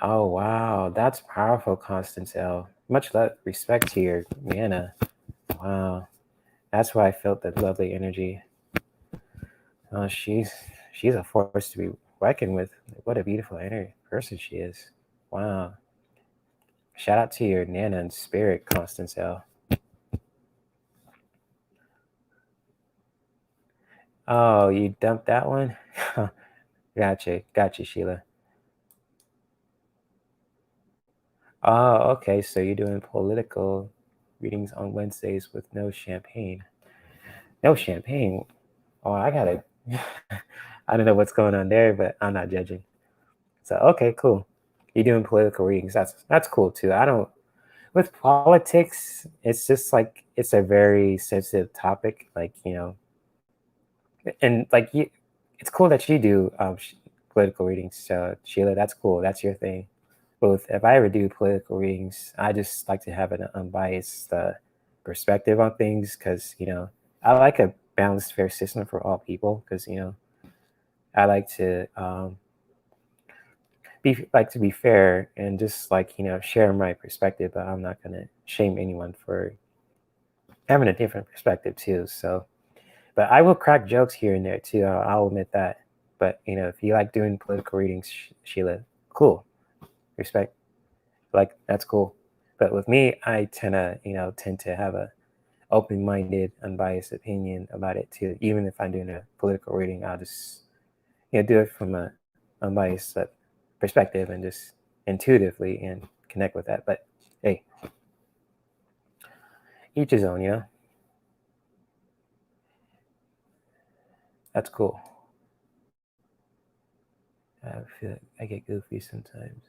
Oh, wow. That's powerful, Constance L. Much respect to your Nana. Wow. That's why I felt that lovely energy. Oh, she's a force to be reckoned with. What a beautiful person she is. Wow. Shout out to your Nana and spirit, Constance L. Oh, you dumped that one? Gotcha, Sheila. Oh, okay. So you're doing political readings on Wednesdays with no champagne. No champagne. Oh, I gotta. I don't know what's going on there, but I'm not judging. So okay, cool. You're doing political readings. That's cool too. I don't with politics. It's just like it's a very sensitive topic. Like and like you, it's cool that you do political readings. So Sheila, that's cool. That's your thing. Both. If I ever do political readings, I just like to have an unbiased perspective on things because I like a balanced, fair system for all people because I like to be fair and just share my perspective, but I'm not gonna shame anyone for having a different perspective too. So, but I will crack jokes here and there too. I'll admit that. But if you like doing political readings, Sheila, cool, respect. Like that's cool. But with me, I tend to have a open-minded, unbiased opinion about it too. Even if I'm doing a political reading, I'll just do it from a unbiased perspective and just intuitively and connect with that. But hey, each his own, That's cool. I feel like I get goofy sometimes.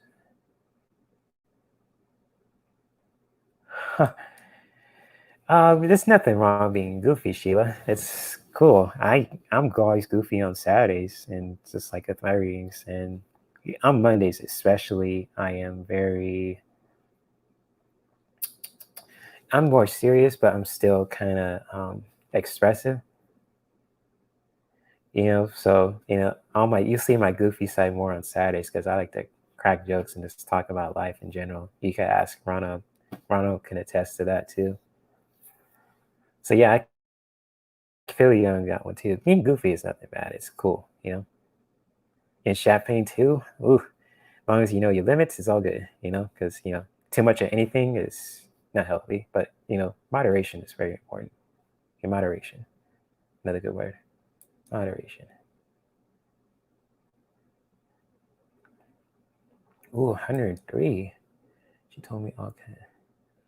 There's nothing wrong being goofy, Sheila. It's cool. I'm always goofy on Saturdays and just like at my readings, and on Mondays especially, I'm more serious, but I'm still kind of expressive. So you see my goofy side more on Saturdays because I like to crack jokes and just talk about life in general. You can ask Ronald. Ronald can attest to that too. So yeah, I feel you on that one too. Being goofy is nothing bad. It's cool. And champagne too. Ooh, as long as you know your limits, it's all good. Because too much of anything is not healthy. But moderation is very important. In moderation, another good word. Moderation. Ooh, 103. She told me okay.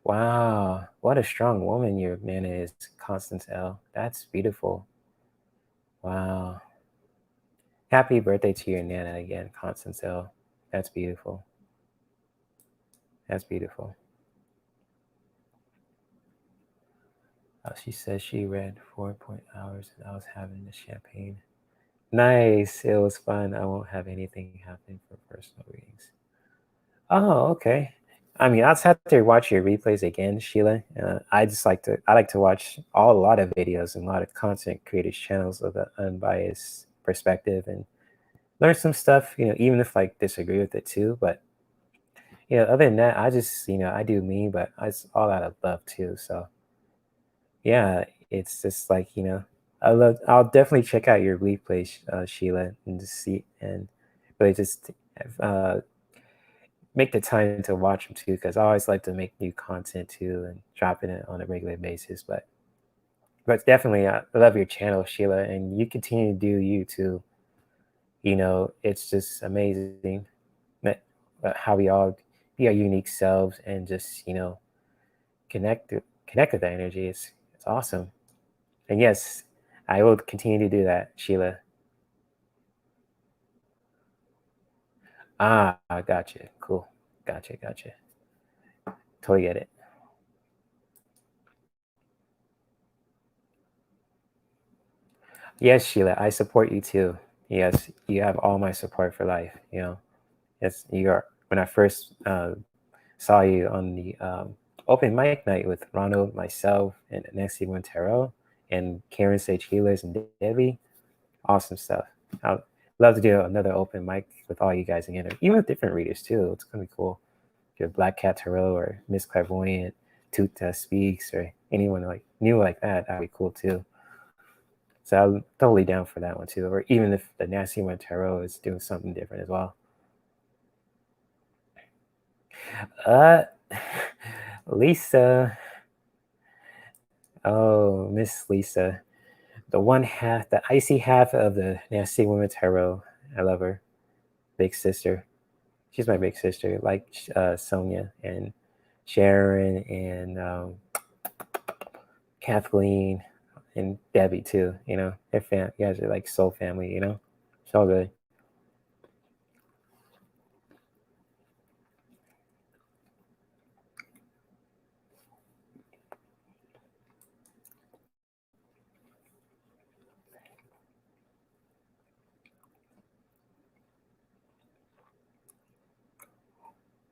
Wow, what a strong woman your Nana is, Constance L. That's beautiful. Wow. Happy birthday to your Nana again, Constance L. That's beautiful. That's beautiful. She says she read 4 hours and I was having the champagne. Nice. It was fun. I won't have anything happen for personal readings. Oh, okay. I mean, I'll have to watch your replays again, Sheila. I like to watch a lot of videos and a lot of content creators channels with an unbiased perspective and learn some stuff, even if I disagree with it too. But other than that, I just I do me, but it's all out of love too. So yeah, it's just like I'll definitely check out your replays, Sheila, and just see and really just uh, make the time to watch them too, because I always like to make new content too and dropping it on a regular basis. But definitely, I love your channel, Sheila, and you continue to do you too. It's just amazing that how we all be our unique selves and just connect with that energy. It's awesome. And yes, I will continue to do that, Sheila. I gotcha. Cool. Gotcha. Totally get it. Yes, Sheila, I support you too. Yes, you have all my support for life. Yes, you are. When I first saw you on the open mic night with Ronald, myself, and Nancy Montero, and Karen Sage Healers and Debbie, awesome stuff. I'd love to do another open mic with all you guys again, even with different readers too. It's gonna be cool. Your Black Cat Tarot or Miss Clairvoyant, Tuta Speaks, or anyone like new like that, that'd be cool too. So I'm totally down for that one too. Or even if the Nancy Montero is doing something different as well. Uh, Lisa. Oh, Miss Lisa. The one half, the icy half of the Nasty Woman Tarot. I love her. Big sister. She's my big sister, like Sonia and Sharon and Kathleen and Debbie too. You guys are like soul family. It's all good.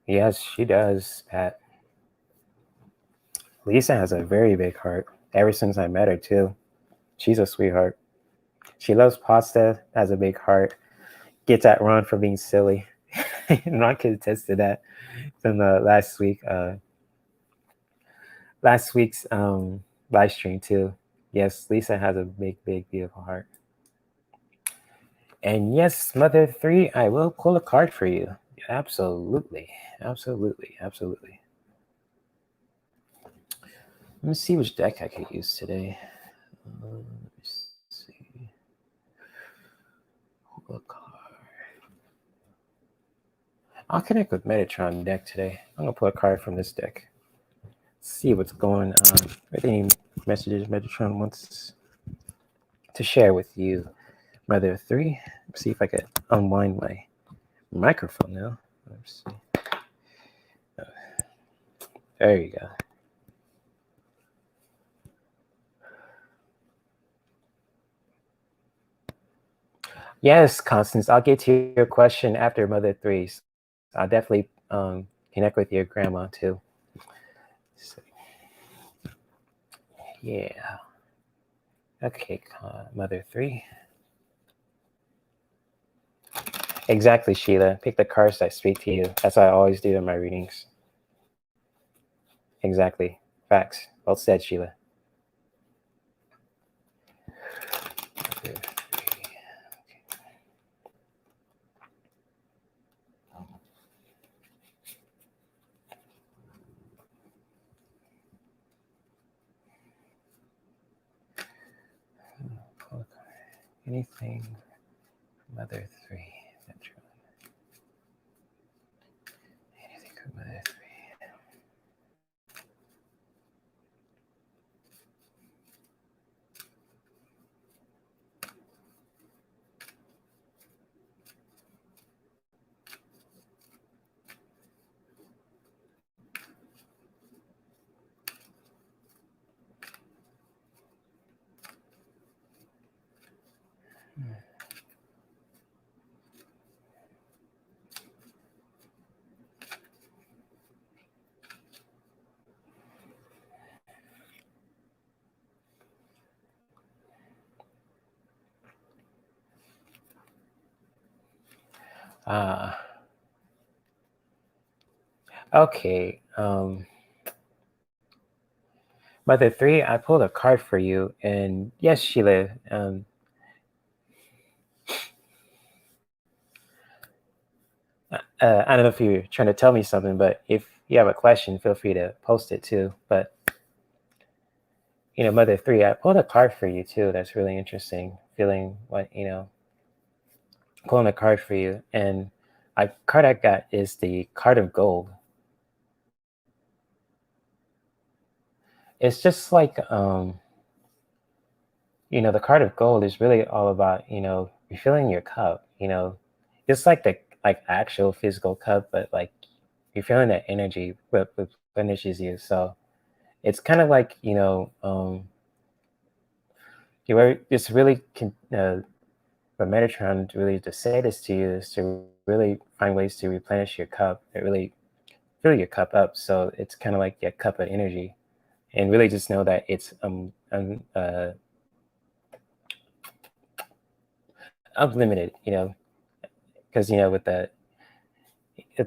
Yes, she does, Pat. Lisa has a very big heart. Ever since I met her too, she's a sweetheart. She loves pasta. Has a big heart. Gets at Ron for being silly. Ron can attest to that from the last week's live stream too. Yes, Lisa has a big, beautiful heart. And yes, Mother 3, I will pull a card for you. Absolutely. Let me see which deck I could use today. Let me see. Pull a card. I'll connect with Metatron deck today. I'm gonna pull a card from this deck. See what's going on. Are there any messages Metatron wants to share with you, Mother 3? Let's see if I could unwind my microphone now. Let's see. There you go. Yes, Constance, I'll get to your question after Mother 3. I'll definitely connect with your grandma too. So, yeah. Okay, Mother 3. Exactly, Sheila. Pick the cards that speak to you. That's what I always do in my readings. Exactly. Facts. Well said, Sheila. Anything, Mother 3. Anything for Mother 3. Okay. Mother 3, I pulled a card for you. And yes, Sheila, I don't know if you're trying to tell me something, but if you have a question, feel free to post it too. But, Mother 3, I pulled a card for you too. That's really interesting. Feeling what, pulling a card for you, and a card I got is the card of gold. It's just like the card of gold is really all about, refilling your cup. It's like the like actual physical cup, but like you're feeling that energy replenishes you. So it's kind of like, it's really for Metatron to really to say this to you is to really find ways to replenish your cup and really fill your cup up. So it's kind of like your cup of energy, and really just know that it's unlimited. Because with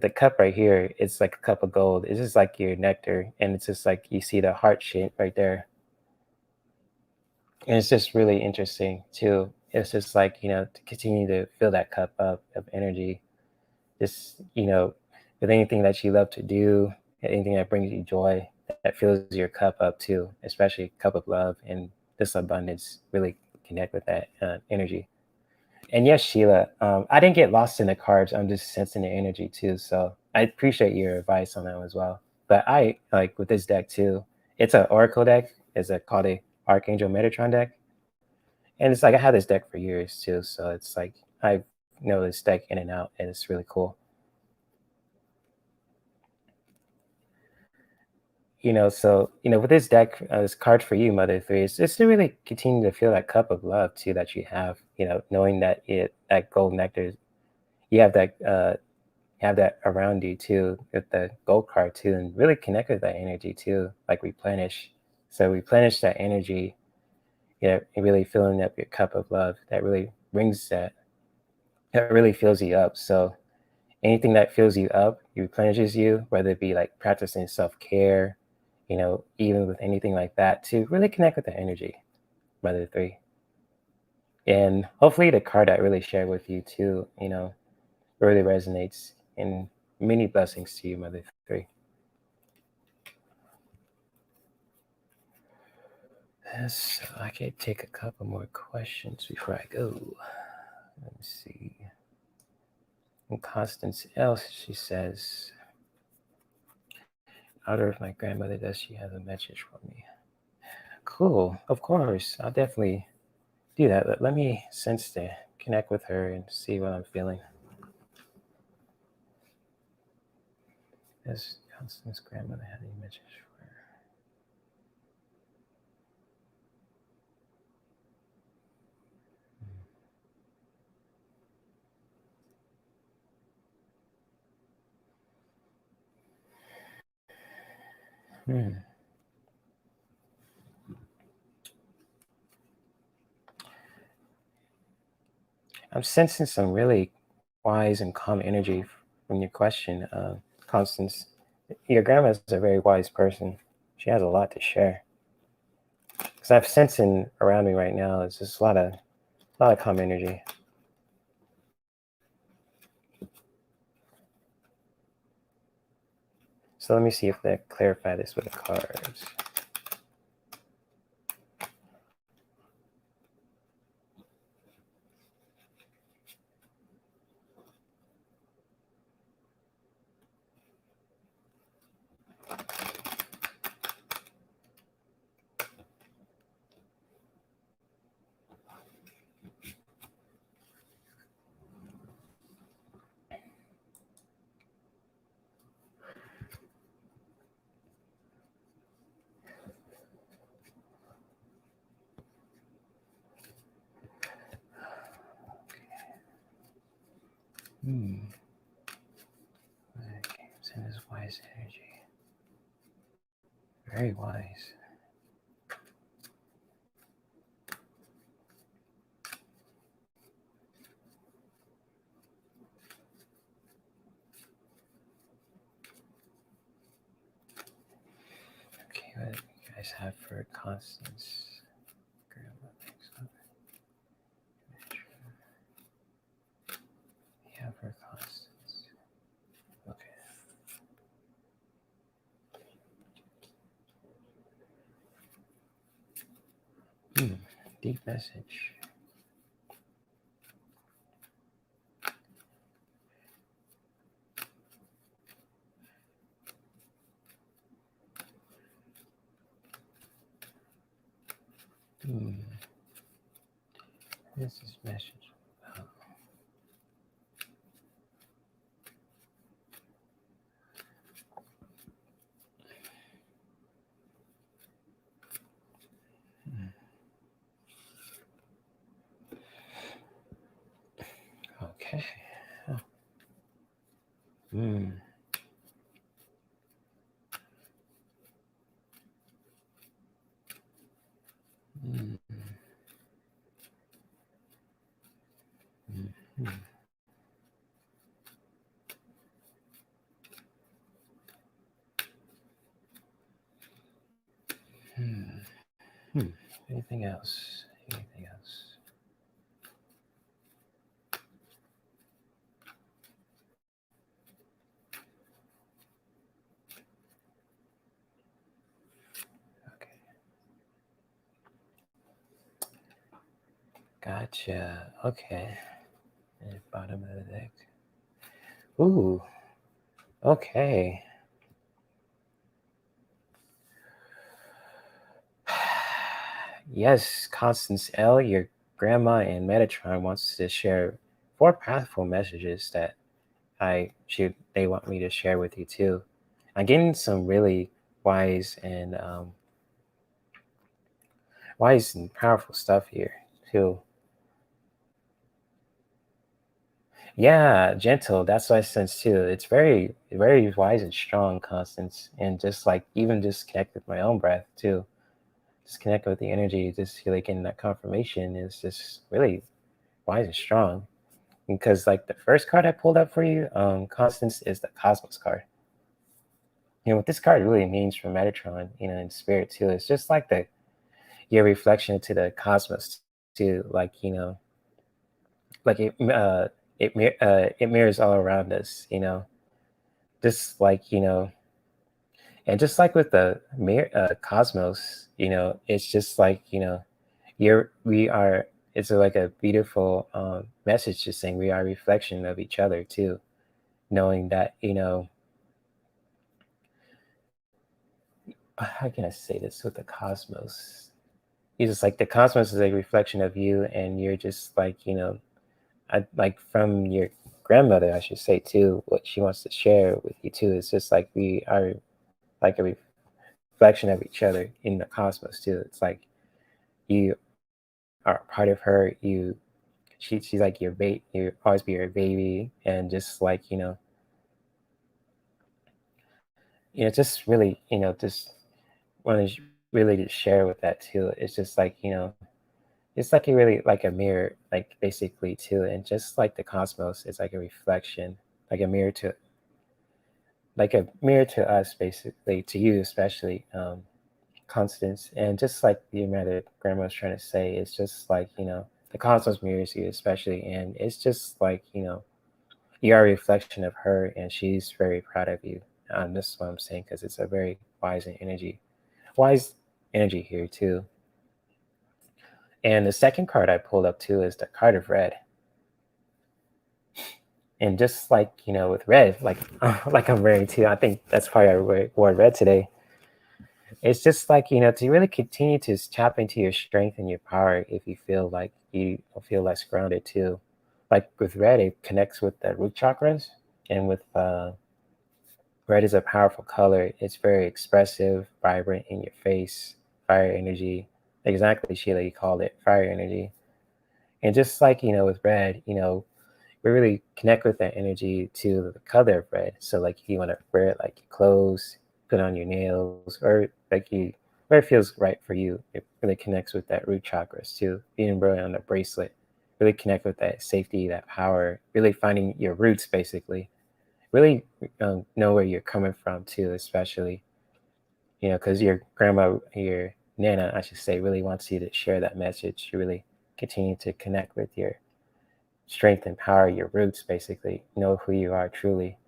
the cup right here, it's like a cup of gold. It's just like your nectar, and it's just like you see the heart shape right there, and it's just really interesting too. It's just like to continue to fill that cup up of energy. Just with anything that you love to do, anything that brings you joy, that fills your cup up too, especially cup of love and this abundance. Really connect with that energy. And yes, Sheila, I didn't get lost in the cards. I'm just sensing the energy too. So I appreciate your advice on that as well. But I like with this deck too. It's an Oracle deck. Called a Archangel Metatron deck, and it's like I had this deck for years too. So it's like I know this deck in and out, and it's really cool. With this deck, this card for you, Mother Three, is just to really continue to feel that cup of love too that you have. Knowing that that gold nectar, you have that around you too with the gold card too, and really connect with that energy too, like replenish. So replenish that energy, and really filling up your cup of love. That really brings that really fills you up. So anything that fills you up, replenishes you, whether it be like practicing self-care, even with anything like that, to really connect with the energy, Mother Three. And hopefully the card I really shared with you too, really resonates. And many blessings to you, Mother Three. So I can take a couple more questions before I go. Let me see. And Constance L, she says, out of my grandmother, does she have a message for me? Cool. Of course. I'll definitely do that. Let me sense to connect with her and see what I'm feeling. Does Constance's grandmother have any message for her? Hmm. I'm sensing some really wise and calm energy from your question, Constance. Your grandma's a very wise person. She has a lot to share. Because I'm sensing around me right now, it's just a lot of calm energy. So let me see if they clarify this with the cards. Okay, send this wise energy. Very wise. Okay, what do you guys have for Constance? Yeah, for Constance. Okay. Deep message. Hmm. This is message. Oh. Hmm. Okay. Oh. Hmm. Hmm. Hmm. Hmm. Hmm. Hmm. Anything else? Anything else? Okay. Gotcha. Okay. And bottom of the deck. Ooh. Okay. Yes, Constance L., your grandma in Metatron wants to share 4 powerful messages that they want me to share with you too. I'm getting some really wise and wise and powerful stuff here too. Yeah, gentle. That's what I sense too. It's very, very wise and strong, Constance, and just like even just connect with my own breath too. Just connect with the energy. Just feel like getting that confirmation is just really wise and strong. Because like the first card I pulled up for you, Constance, is the Cosmos card. What this card really means for Metatron, in spirit too, it's just like the your reflection to the cosmos too, like like it mirrors all around us, just like and just like with the cosmos, it's just like you're we are. It's like a beautiful message, just saying we are a reflection of each other too, knowing that how can I say this with the cosmos? It's just like the cosmos is a reflection of you, and you're just like like from your grandmother, I should say too. What she wants to share with you too is just like we are like a reflection of each other in the cosmos too. It's like you are part of her. She's like your bait. You always be her baby, and just like just really just want to really just share with that too. It's just like it's like a really like a mirror, like basically too, and just like the cosmos is like a reflection, like a mirror to us, basically to you especially, Constance. And just like the mother grandma was trying to say, it's just like the cosmos mirrors you especially, and it's just like you are a reflection of her, and she's very proud of you. This is what I'm saying, because it's a very wise energy here too. And the second card I pulled up too is the card of red. And just like with red, like like I'm wearing too, I think that's why I wore red today. It's just like to really continue to tap into your strength and your power if you feel like you feel less grounded too. Like with red, it connects with the root chakras, and with red is a powerful color. It's very expressive, vibrant, in your face, fire energy. Exactly, Sheila, you called it fire energy. And just like with red, we really connect with that energy to the color of red. So like if you want to wear it like your clothes, put on your nails, or like you where it feels right for you. It really connects with that root chakras too. Being really on a bracelet, really connect with that safety, that power, really finding your roots basically. Really know where you're coming from too, especially because your grandma, your nana, I should say, really wants you to share that message. You really continue to connect with your strength and power, your roots, basically know who you are truly.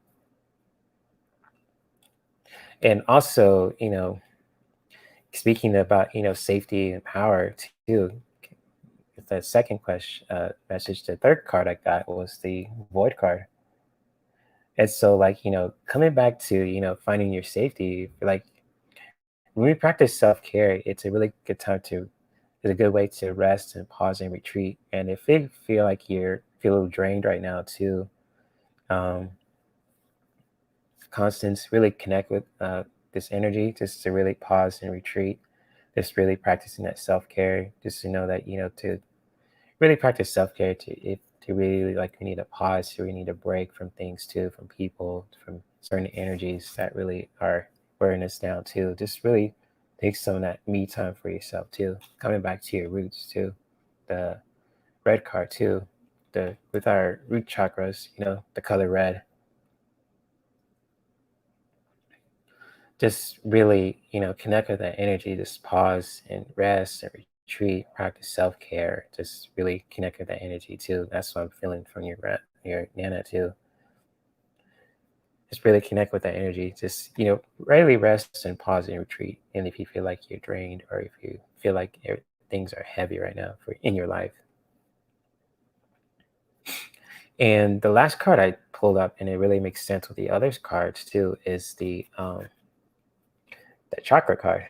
And also speaking about safety and power too, the second question message, the third card I got was the void card. And so like coming back to finding your safety, like when we practice self-care, it's a really good time to is a good way to rest and pause and retreat. And if you feel like you're feel a little drained right now too, um, Constance, really connect with this energy, just to really pause and retreat. Just really practicing that self care. Just to know that to really practice self care. To really like we need a pause, or we need a break from things too, from people, from certain energies that really are wearing us down too. Just really take some of that me time for yourself too. Coming back to your roots too. The red card too. The with our root chakras, the color red. Just really, connect with that energy. Just pause and rest and retreat. Practice self care. Just really connect with that energy too. That's what I'm feeling from your Nana too. Just really connect with that energy. Just really rest and pause and retreat. And if you feel like you're drained, or if you feel like things are heavy right now in your life. And the last card I pulled up, and it really makes sense with the other cards too, is the Chakra Card.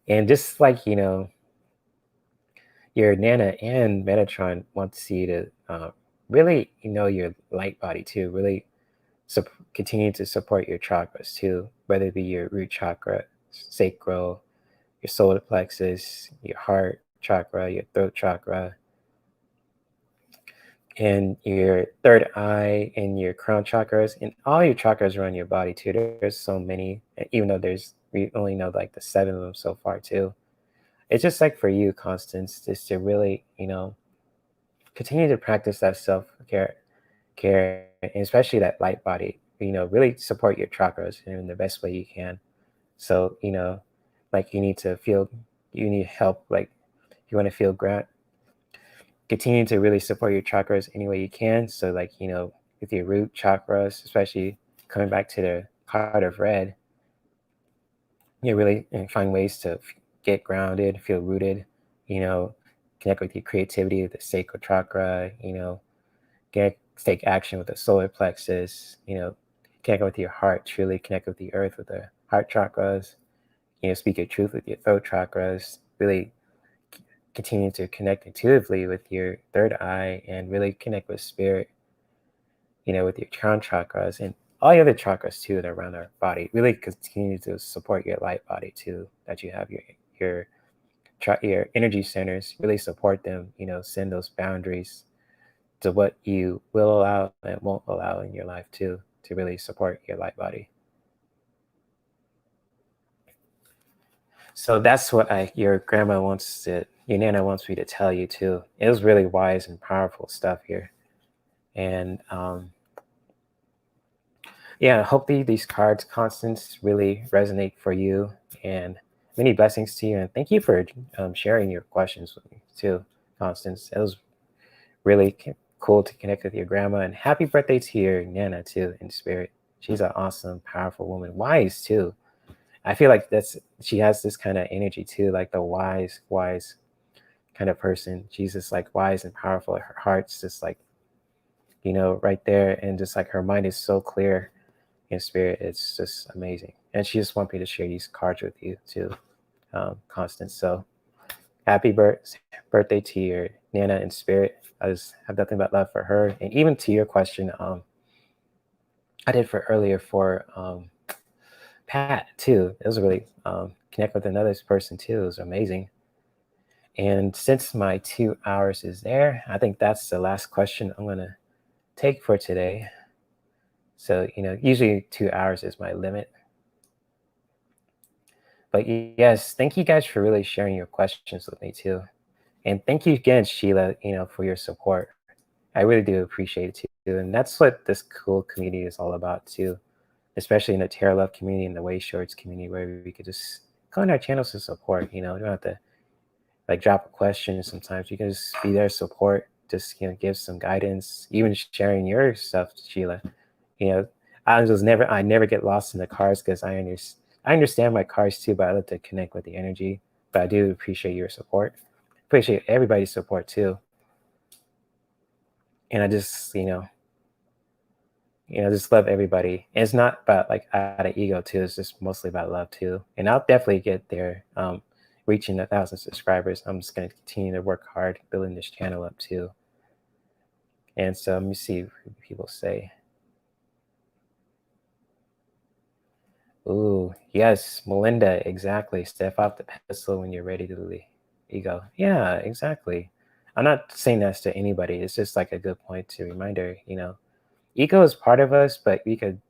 And just like your Nana and Metatron wants you to really your light body too. Really continue to support your chakras too, whether it be your root chakra, sacral, your solar plexus, your heart chakra, your throat chakra, and your third eye, and your crown chakras, and all your chakras around your body too. There's so many, even though we only know like the 7 of them so far too. It's just like for you, Constance, just to really continue to practice that self care, and especially that light body. Really support your chakras in the best way you can. So like you need help. Like you want to feel ground, continue to really support your chakras any way you can. So like with your root chakras, especially coming back to the card of red, you really find ways to get grounded, feel rooted. You know, connect with your creativity, with the sacral chakra. Take action with the solar plexus. Connect with your heart. Truly connect with the earth with the heart chakras. Speak your truth with your throat chakras. Really continue to connect intuitively with your third eye, and really connect with spirit. With your crown chakras and all the other chakras too that are around our body. Really continue to support your light body too. That you have your your energy centers. Really support them. Send those boundaries to what you will allow and won't allow in your life too, to really support your light body. So that's what your your Nana wants me to tell you too. It was really wise and powerful stuff here. And yeah, hopefully these cards, Constance, really resonate for you. And many blessings to you. And thank you for sharing your questions with me too, Constance. It was really cool to connect with your grandma. And happy birthday to your Nana too, in spirit. She's an awesome, powerful woman, wise too. I feel like she has this kind of energy too, like the wise kind of person. She's just like wise and powerful. Her heart's just like, right there. And just like her mind is so clear in spirit. It's just amazing. And she just wants me to share these cards with you too, Constance. So happy birthday to your Nana in spirit. I just have nothing but love for her. And even to your question, I did for earlier for Pat too. It was really connect with another person too. It was amazing. And since my 2 hours is there, I think that's the last question I'm gonna take for today. So usually 2 hours is my limit. But yes, thank you guys for really sharing your questions with me too. And thank you again, Sheila, for your support. I really do appreciate it too. And that's what this cool community is all about too, especially in the Tarot Love community and the Wayshowrz community, where we could just go on our channels to support. You don't have to like drop a question. Sometimes you can just be there, support, just give some guidance, even sharing your stuff, Sheila. I never get lost in the cards, because I understand my cards too, but I love to connect with the energy. But I do appreciate your support. Appreciate everybody's support too. And I just just love everybody. And it's not about like out of ego too. It's just mostly about love too. And I'll definitely get there reaching 1,000 subscribers, I'm just going to continue to work hard building this channel up too. And so let me see what people say. Ooh, yes, Melinda, exactly. Step off the pedestal when you're ready to leave. Ego. Yeah, exactly. I'm not saying that's to anybody. It's just like a good point to reminder, ego is part of us, but we could,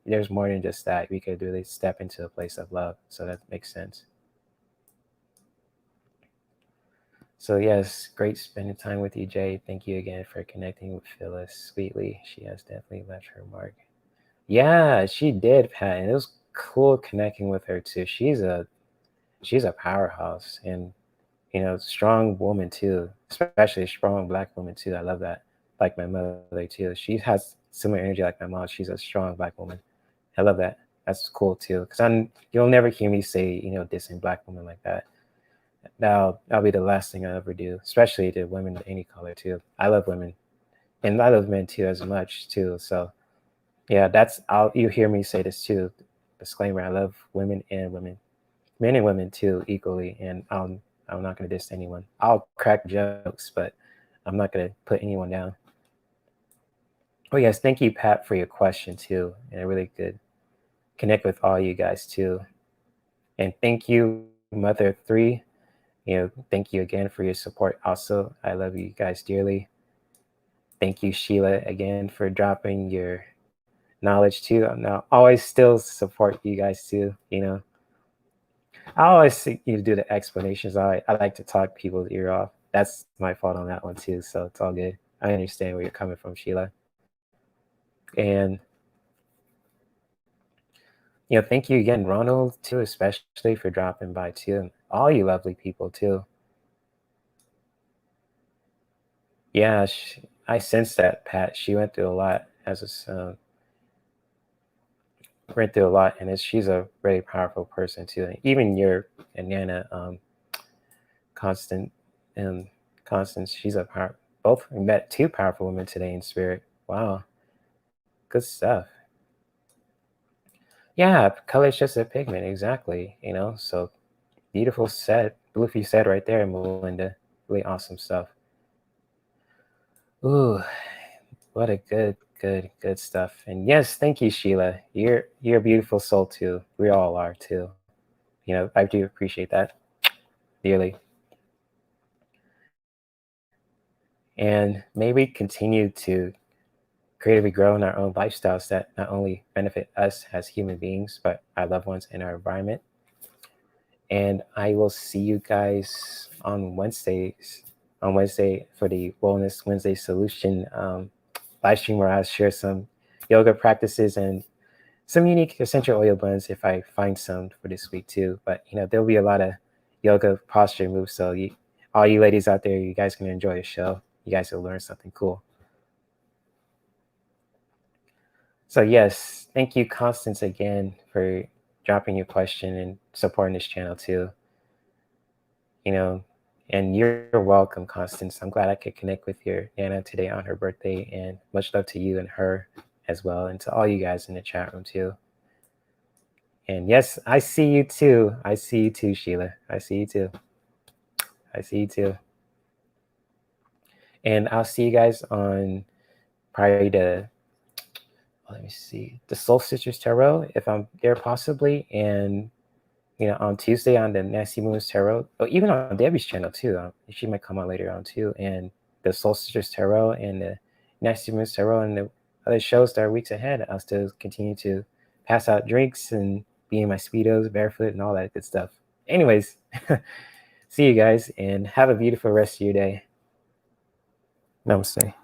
there's more than just that. We could really step into a place of love. So that makes sense. So yes, great spending time with you, Jay. Thank you again for connecting with Phyllis sweetly. She has definitely left her mark. Yeah, she did, Pat, and it was cool connecting with her too. She's a powerhouse, and strong woman too, especially a strong Black woman too. I love that. Like my mother too. She has similar energy like my mom. She's a strong Black woman. I love that. That's cool too. Because you'll never hear me say dissing Black women like that. That'll be the last thing I ever do, especially to women of any color too. I love women, and I love men too as much too. So yeah, you hear me say this too. Disclaimer: I love women and women, men and women too equally, and I'm not going to diss anyone. I'll crack jokes, but I'm not going to put anyone down. Oh yes, thank you, Pat, for your question too, and I really good connect with all you guys too. And thank you, Mother 3. Thank you again for your support. Also, I love you guys dearly. Thank you, Sheila, again for dropping your knowledge too. I'll always still support you guys too. I always see you do the explanations. I like to talk people's ear off. That's my fault on that one too. So it's all good. I understand where you're coming from, Sheila. And thank you again, Ronald, too, especially for dropping by too, and all you lovely people too. Yeah, I sense that, Pat. She went through a lot went through a lot, and she's a very powerful person too. And even your and Nana, Constant, Constance, she's both met two powerful women today in spirit. Wow, good stuff. Yeah, color is just a pigment, exactly. So beautiful said right there, Melinda. Really awesome stuff. Ooh, what a good stuff. And yes, thank you, Sheila. You're a beautiful soul too. We all are too. I do appreciate that dearly. And may we continue to creatively grow in our own lifestyles that not only benefit us as human beings, but our loved ones and our environment. And I will see you guys on Wednesday for the Wellness Wednesday Solution live stream, where I'll share some yoga practices and some unique essential oil blends if I find some for this week too. But there'll be a lot of yoga posture moves. So all you ladies out there, you guys can enjoy the show. You guys will learn something cool. So yes, thank you, Constance, again for dropping your question and supporting this channel too. And you're welcome, Constance. I'm glad I could connect with your Nana today on her birthday, and much love to you and her as well, and to all you guys in the chat room too. And yes, I see you too. I see you too, Sheila. I see you too. I see you too. And I'll see you guys on probably let me see, the Soul Sisters Tarot, if I'm there possibly, and on Tuesday on the Nasty Moons Tarot, or even on Debbie's channel too. She might come on later on too, and the Soul Sisters Tarot and the Nasty Moons Tarot and the other shows that are weeks ahead. I'll still continue to pass out drinks and be in my Speedos barefoot and all that good stuff. Anyways, see you guys and have a beautiful rest of your day. Namaste.